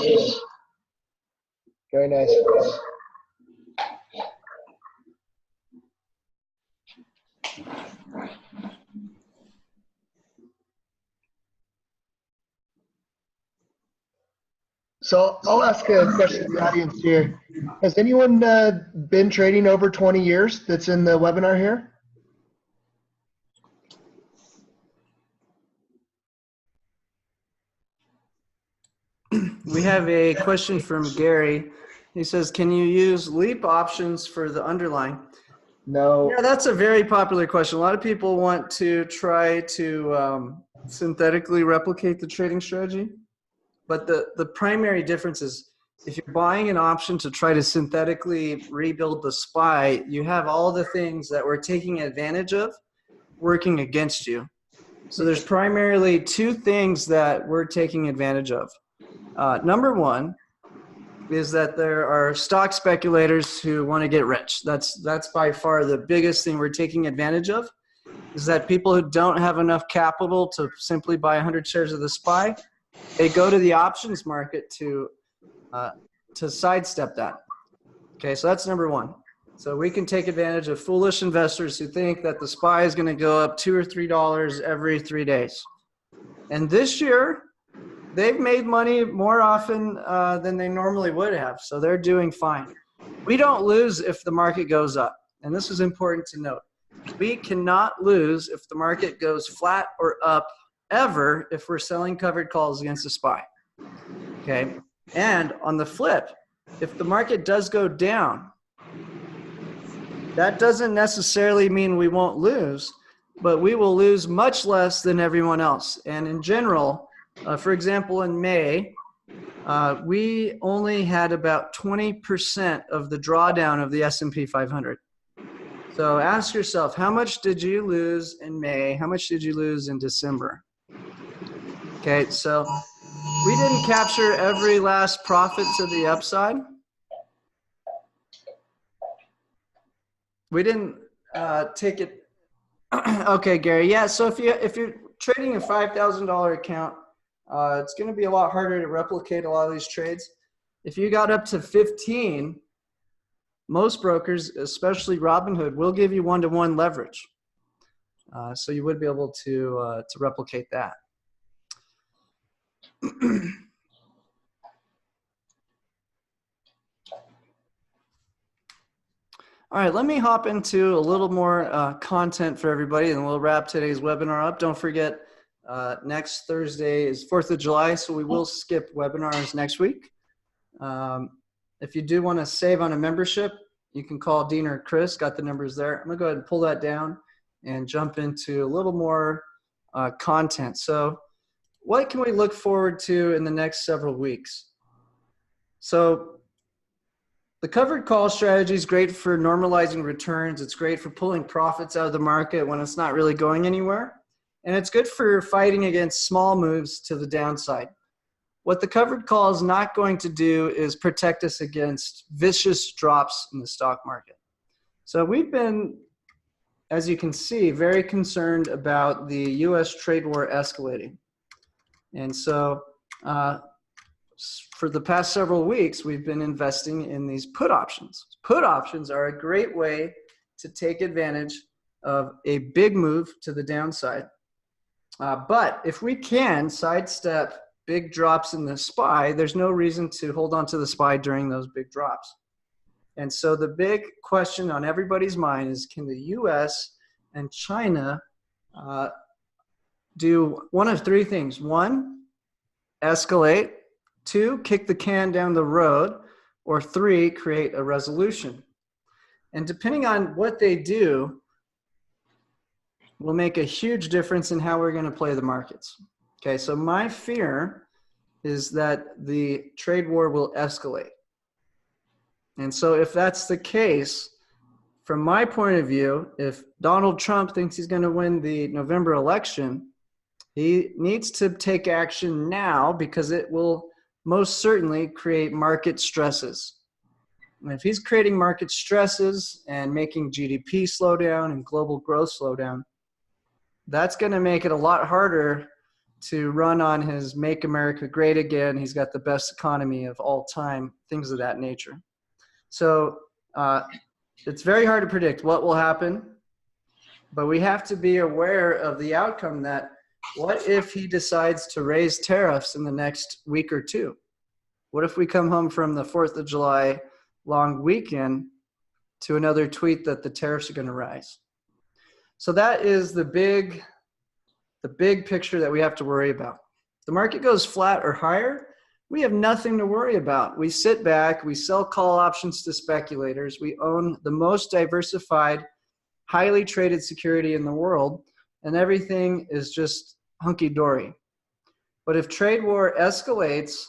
[SPEAKER 3] Very nice. So I'll ask a question to the audience here. Has anyone been trading over 20 years that's in the webinar here?
[SPEAKER 2] We have a question from Gary. He says, can you use leap options for the underlying?
[SPEAKER 3] No.
[SPEAKER 2] Yeah, that's a very popular question. A lot of people want to try to synthetically replicate the trading strategy. But the primary difference is if you're buying an option to try to synthetically rebuild the SPY, you have all the things that we're taking advantage of working against you. So there's primarily two things that we're taking advantage of. Number one is that there are stock speculators who want to get rich. That's by far the biggest thing we're taking advantage of, is that people who don't have enough capital to simply buy 100 shares of the SPY, they go to the options market to sidestep that. Okay, so that's number one. So we can take advantage of foolish investors who think that the SPY is going to go up $2 or $3 every 3 days. And this year, they've made money more often than they normally would have, so they're doing fine. We don't lose if the market goes up, and this is important to note. We cannot lose if the market goes flat or up ever if we're selling covered calls against the SPY. Okay, and on the flip, if the market does go down, that doesn't necessarily mean we won't lose, but we will lose much less than everyone else. And in general, for example, in May, we only had about 20% of the drawdown of the S&P 500. So ask yourself, how much did you lose in May? How much did you lose in December? Okay, so we didn't capture every last profit to the upside. We didn't take it. Okay, Gary. Yeah, so if you're trading a $5,000 account, it's going to be a lot harder to replicate a lot of these trades. If you got up to 15, most brokers, especially Robinhood, will give you one-to-one leverage. So you would be able to replicate that. All right, let me hop into a little more content for everybody, and we'll wrap today's webinar up. Don't forget, Next Thursday is 4th of July, so we will skip webinars next week. If you do want to save on a membership, you can call Dean or Chris, got the numbers there. I'm going to go ahead and pull that down and jump into a little more content. So what can we look forward to in the next several weeks? So the covered call strategy is great for normalizing returns. It's great for pulling profits out of the market when it's not really going anywhere. And it's good for fighting against small moves to the downside. What the covered call is not going to do is protect us against vicious drops in the stock market. So we've been, as you can see, very concerned about the U.S. trade war escalating. And so for the past several weeks, we've been investing in these put options. Put options are a great way to take advantage of a big move to the downside. But if we can sidestep big drops in the SPY, there's no reason to hold on to the SPY during those big drops. And so the big question on everybody's mind is, can the US and China do one of three things? One, escalate. Two, kick the can down the road. Or three, create a resolution. And depending on what they do, will make a huge difference in how we're going to play the markets. Okay, so my fear is that the trade war will escalate. And so if that's the case, from my point of view, if Donald Trump thinks he's going to win the November election, he needs to take action now, because it will most certainly create market stresses. And if he's creating market stresses and making GDP slow down and global growth slow down, that's going to make it a lot harder to run on his Make America Great Again. He's got the best economy of all time, things of that nature. So it's very hard to predict what will happen, but we have to be aware of the outcome. That what if he decides to raise tariffs in the next week or two? What if we come home from the 4th of July long weekend to another tweet that the tariffs are going to rise? So that is the big picture that we have to worry about. If the market goes flat or higher, we have nothing to worry about. We sit back, we sell call options to speculators, we own the most diversified, highly traded security in the world, and everything is just hunky-dory. But if trade war escalates,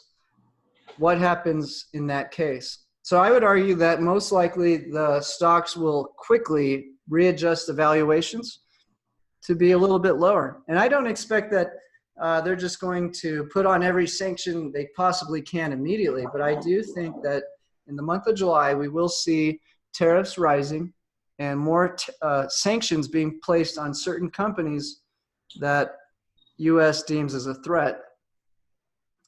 [SPEAKER 2] what happens in that case? So I would argue that most likely the stocks will quickly readjust the valuations to be a little bit lower. And I don't expect that they're just going to put on every sanction they possibly can immediately. But I do think that in the month of July, we will see tariffs rising and more sanctions being placed on certain companies that U.S. deems as a threat.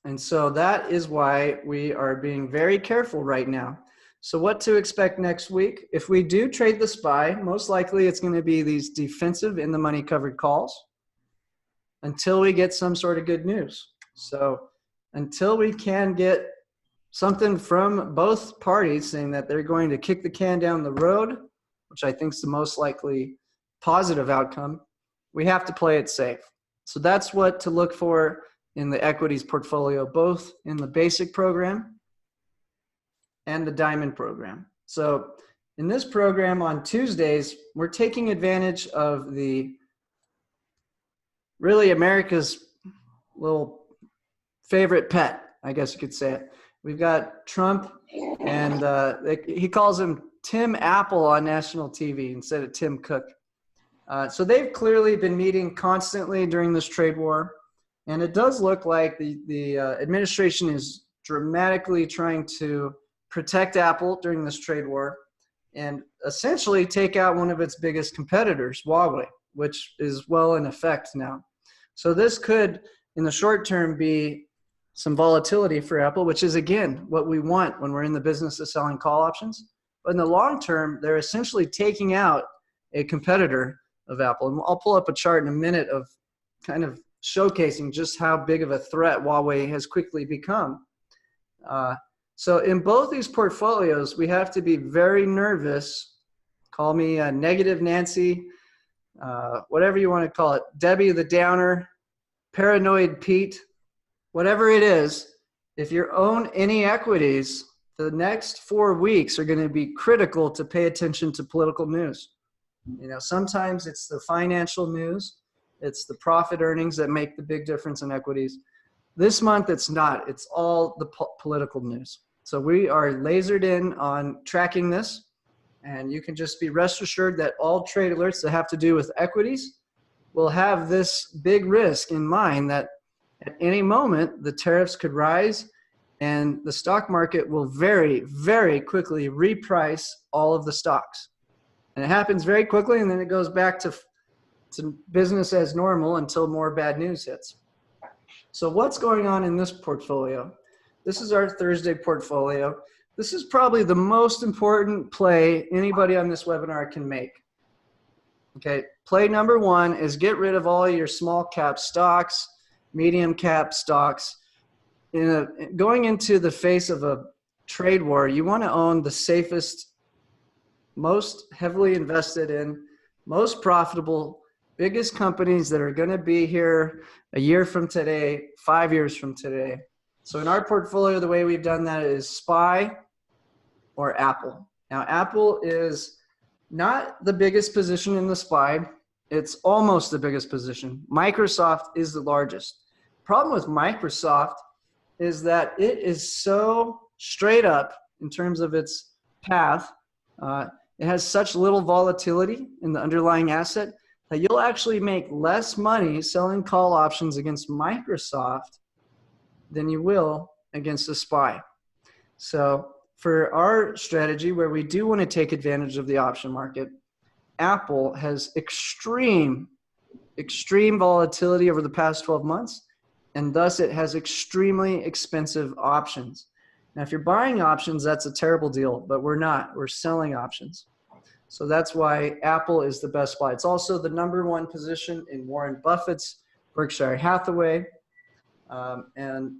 [SPEAKER 2] And so that is why we are being very careful right now. So what to expect next week? If we do trade the SPY, most likely it's going to be these defensive in the money covered calls until we get some sort of good news. So until we can get something from both parties saying that they're going to kick the can down the road, which I think is the most likely positive outcome, we have to play it safe. So that's what to look for in the equities portfolio, both in the basic program and the diamond program. So in this program on Tuesdays, we're taking advantage of the really America's little favorite pet, I guess you could say it. We've got Trump, and he calls him Tim Apple on national TV instead of Tim Cook. So they've clearly been meeting constantly during this trade war. And it does look like the administration is dramatically trying to protect Apple during this trade war and essentially take out one of its biggest competitors, Huawei, which is well in effect now. So this could, in the short term, be some volatility for Apple, which is, again, what we want when we're in the business of selling call options. But in the long term, they're essentially taking out a competitor of Apple. And I'll pull up a chart in a minute of kind of showcasing just how big of a threat Huawei has quickly become. So in both these portfolios, we have to be very nervous. Call me a negative Nancy, whatever you want to call it, Debbie the Downer. Paranoid Pete, whatever it is, if you own any equities, the next 4 weeks are going to be critical to pay attention to political news. You know, sometimes it's the financial news, it's the profit earnings that make the big difference in equities. This month, it's not. It's all the political news. So we are lasered in on tracking this, and you can just be rest assured that all trade alerts that have to do with equities will have this big risk in mind that at any moment the tariffs could rise and the stock market will very, very quickly reprice all of the stocks. And it happens very quickly, and then it goes back to business as normal until more bad news hits. So what's going on in this portfolio? This is our Thursday portfolio. This is probably the most important play anybody on this webinar can make. Okay, play number one is get rid of all your small cap stocks, medium cap stocks. Going into the face of a trade war, you want to own the safest, most heavily invested in, most profitable, biggest companies that are going to be here a year from today, 5 years from today. So in our portfolio, the way we've done that is SPY or Apple. Now, Apple is not the biggest position in the SPY. It's almost the biggest position. Microsoft is the largest. Problem with Microsoft is that it is so straight up in terms of its path. It has such little volatility in the underlying asset that you'll actually make less money selling call options against Microsoft than you will against the SPY. So for our strategy, where we do want to take advantage of the option market, Apple has extreme volatility over the past 12 months, and thus it has extremely expensive options. Now, if you're buying options, that's a terrible deal, but we're not. We're selling options. So that's why Apple is the best buy. It's also the number one position in Warren Buffett's Berkshire Hathaway, and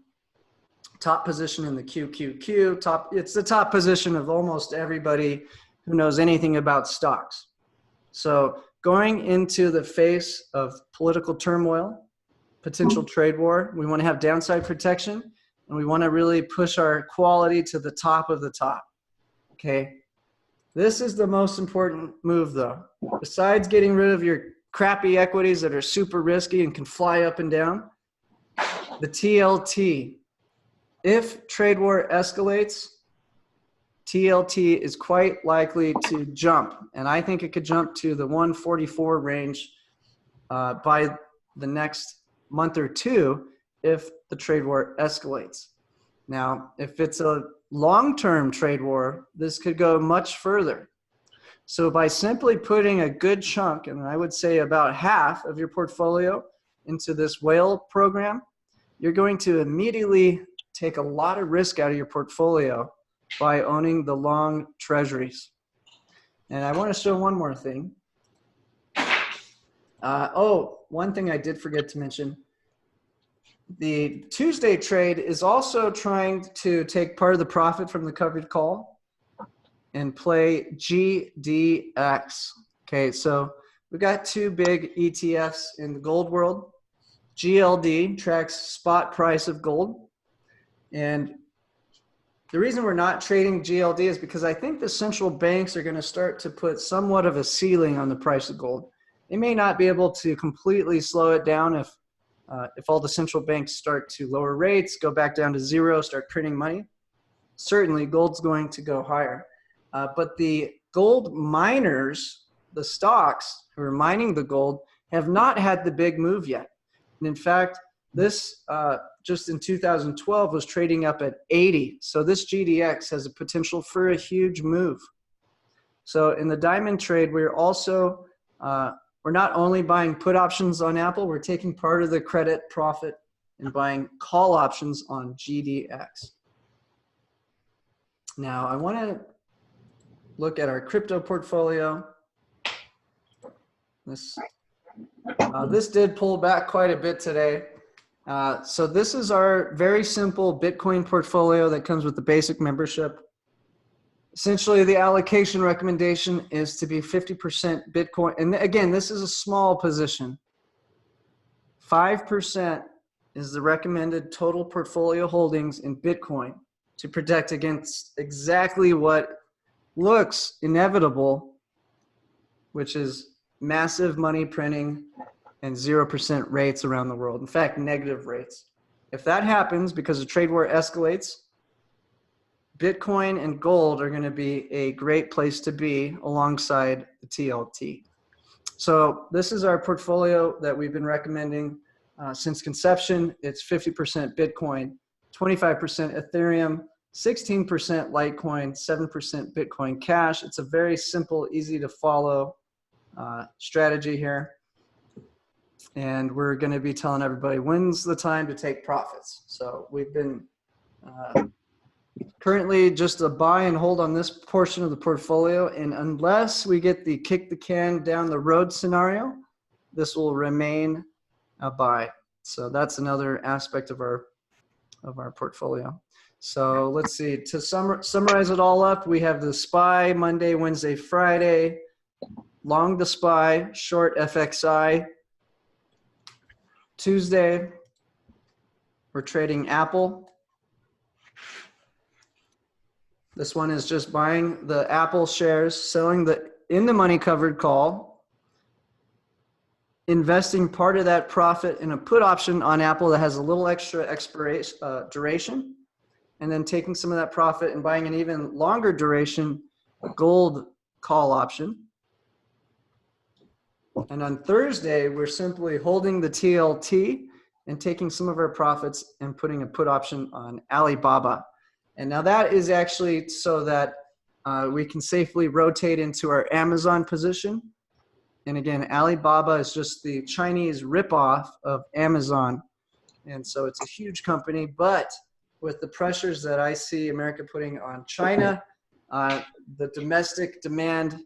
[SPEAKER 2] top position in the QQQ. It's the top position of almost everybody who knows anything about stocks. So going into the face of political turmoil, potential trade war, we want to have downside protection, and we want to really push our quality to the top of the top. Okay. This is the most important move, though. Besides getting rid of your crappy equities that are super risky and can fly up and down, the TLT. If trade war escalates, TLT is quite likely to jump, and I think it could jump to the 144 range by the next month or two if the trade war escalates. Now, if it's a long-term trade war, this could go much further. So by simply putting a good chunk, and I would say about half of your portfolio into this whale program, you're going to immediately take a lot of risk out of your portfolio by owning the long treasuries. And I want to show one more thing. One thing I did forget to mention. The Tuesday trade is also trying to take part of the profit from the covered call and play GDX. Okay, so we got two big ETFs in the gold world. GLD tracks spot price of gold. And the reason we're not trading GLD is because I think the central banks are going to start to put somewhat of a ceiling on the price of gold. They may not be able to completely slow it down if all the central banks start to lower rates, go back down to zero, start printing money. Certainly, gold's going to go higher. But the gold miners, the stocks who are mining the gold, have not had the big move yet. And in fact, this just in 2012 was trading up at 80. So this GDX has a potential for a huge move. So in the diamond trade, we're also we're not only buying put options on Apple, we're taking part of the credit profit and buying call options on GDX. Now, I want to look at our crypto portfolio. This did pull back quite a bit today. So this is our very simple Bitcoin portfolio that comes with the basic membership. Essentially, the allocation recommendation is to be 50% Bitcoin. And again, this is a small position. 5% is the recommended total portfolio holdings in Bitcoin to protect against exactly what looks inevitable, which is massive money printing and 0% rates around the world. In fact, negative rates. If that happens because the trade war escalates, Bitcoin and gold are going to be a great place to be alongside the TLT. So this is our portfolio that we've been recommending since conception. It's 50% Bitcoin, 25% Ethereum, 16% Litecoin, 7% Bitcoin Cash. It's a very simple, easy to follow strategy here. And we're going to be telling everybody when's the time to take profits. So we've been currently just a buy and hold on this portion of the portfolio. And unless we get the kick the can down the road scenario, this will remain a buy. So that's another aspect of our portfolio. So let's see, to summarize it all up, we have the SPY Monday, Wednesday, Friday, long the SPY, short FXI. Tuesday, we're trading Apple. This one is just buying the Apple shares, selling in the money covered call, investing part of that profit in a put option on Apple that has a little extra expiration duration, and then taking some of that profit and buying an even longer duration gold call option. And on Thursday, we're simply holding the TLT and taking some of our profits and putting a put option on Alibaba. And now that is actually so that we can safely rotate into our Amazon position. And again, Alibaba is just the Chinese ripoff of Amazon. And so it's a huge company, but with the pressures that I see America putting on China, the domestic demand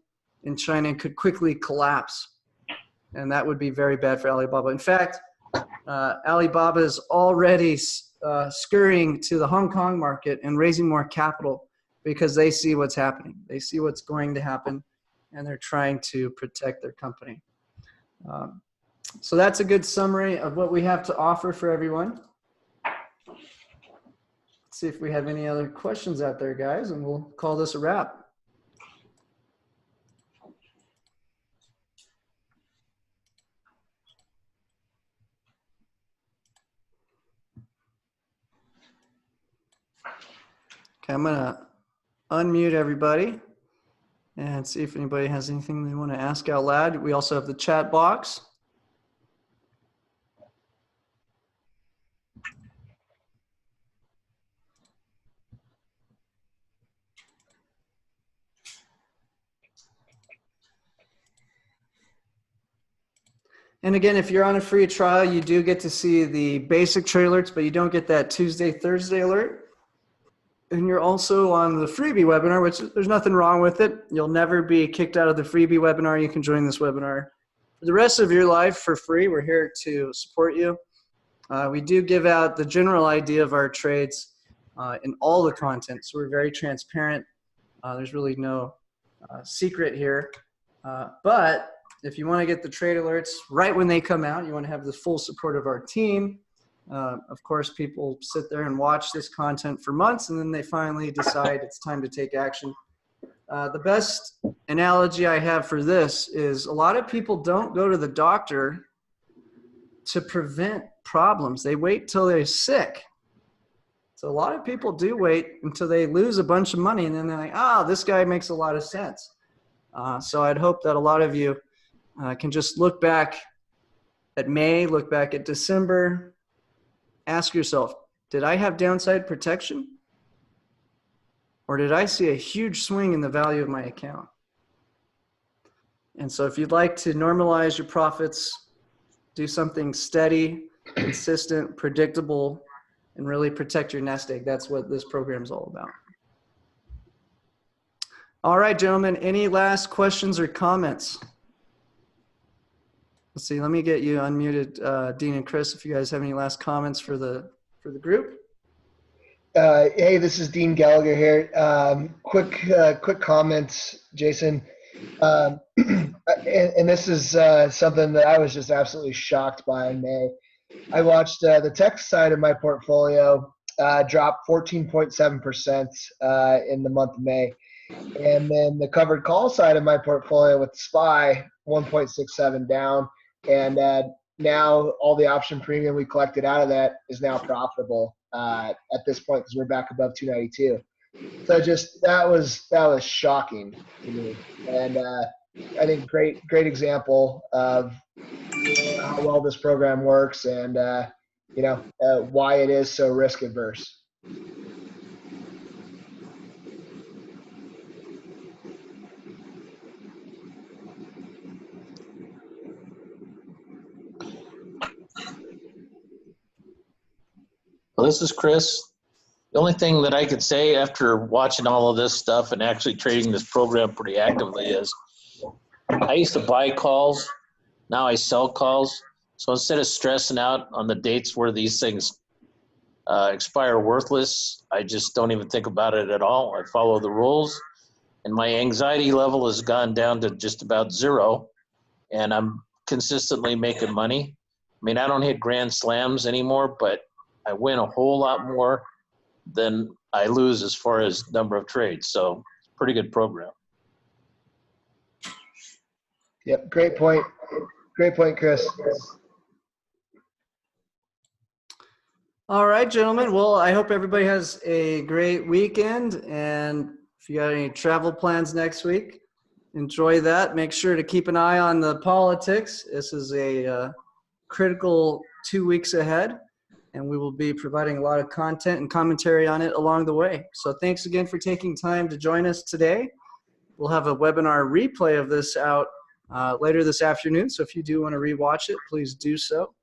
[SPEAKER 2] in China could quickly collapse. And that would be very bad for Alibaba. In fact, Alibaba is already scurrying to the Hong Kong market and raising more capital because they see what's happening. They see what's going to happen, and they're trying to protect their company. So that's a good summary of what we have to offer for everyone. Let's see if we have any other questions out there, guys, and we'll call this a wrap. Okay, I'm gonna unmute everybody and see if anybody has anything they want to ask out loud. We also have the chat box. And again, if you're on a free trial, you do get to see the basic trade alerts, but you don't get that Tuesday, Thursday alert. And you're also on the freebie webinar, which there's nothing wrong with it. You'll never be kicked out of the freebie webinar. You can join this webinar for the rest of your life for free. We're here to support you. We do give out the general idea of our trades in all the content, so we're very transparent. There's really no secret here. But if you want to get the trade alerts right when they come out, you want to have the full support of our team. Of course, people sit there and watch this content for months, and then they finally decide it's time to take action. The best analogy I have for this is a lot of people don't go to the doctor to prevent problems. They wait till they're sick. So a lot of people do wait until they lose a bunch of money, and then they're like, oh, this guy makes a lot of sense. So I'd hope that a lot of you can just look back at May, look back at December, ask yourself, did I have downside protection? Or did I see a huge swing in the value of my account? And so if you'd like to normalize your profits, do something steady, consistent, predictable, and really protect your nest egg, that's what this program is all about. All right, gentlemen, any last questions or comments? Let's see, let me get you unmuted, Dean and Chris, if you guys have any last comments for the group.
[SPEAKER 3] Hey, this is Dean Gallagher here. Quick comments, Jason. And this is something that I was just absolutely shocked by in May. I watched the tech side of my portfolio drop 14.7% in the month of May. And then the covered call side of my portfolio with SPY, 1.67 down. And now all the option premium we collected out of that is now profitable at this point because we're back above 292. So just that was shocking to me. And I think great example of how well this program works and why it is so risk adverse.
[SPEAKER 1] Well, this is Chris. The only thing that I could say after watching all of this stuff and actually trading this program pretty actively is I used to buy calls. Now I sell calls. So instead of stressing out on the dates where these things expire worthless, I just don't even think about it at all. I follow the rules, and my anxiety level has gone down to just about zero, and I'm consistently making money. I mean, I don't hit grand slams anymore, but I win a whole lot more than I lose as far as number of trades. So pretty good program.
[SPEAKER 3] Yep, great point. Great point, Chris.
[SPEAKER 2] All right, gentlemen. Well, I hope everybody has a great weekend. And if you got any travel plans next week, enjoy that. Make sure to keep an eye on the politics. This is a critical 2 weeks ahead, and we will be providing a lot of content and commentary on it along the way. So thanks again for taking time to join us today. We'll have a webinar replay of this out later this afternoon. So if you do want to rewatch it, please do so.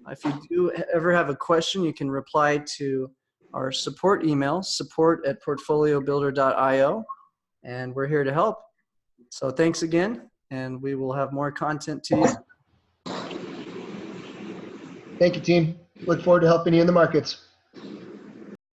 [SPEAKER 2] If you do ever have a question, you can reply to our support email, support@portfoliobuilder.io, and we're here to help. So thanks again, and we will have more content to you.
[SPEAKER 3] Thank you, team. Look forward to helping you in the markets.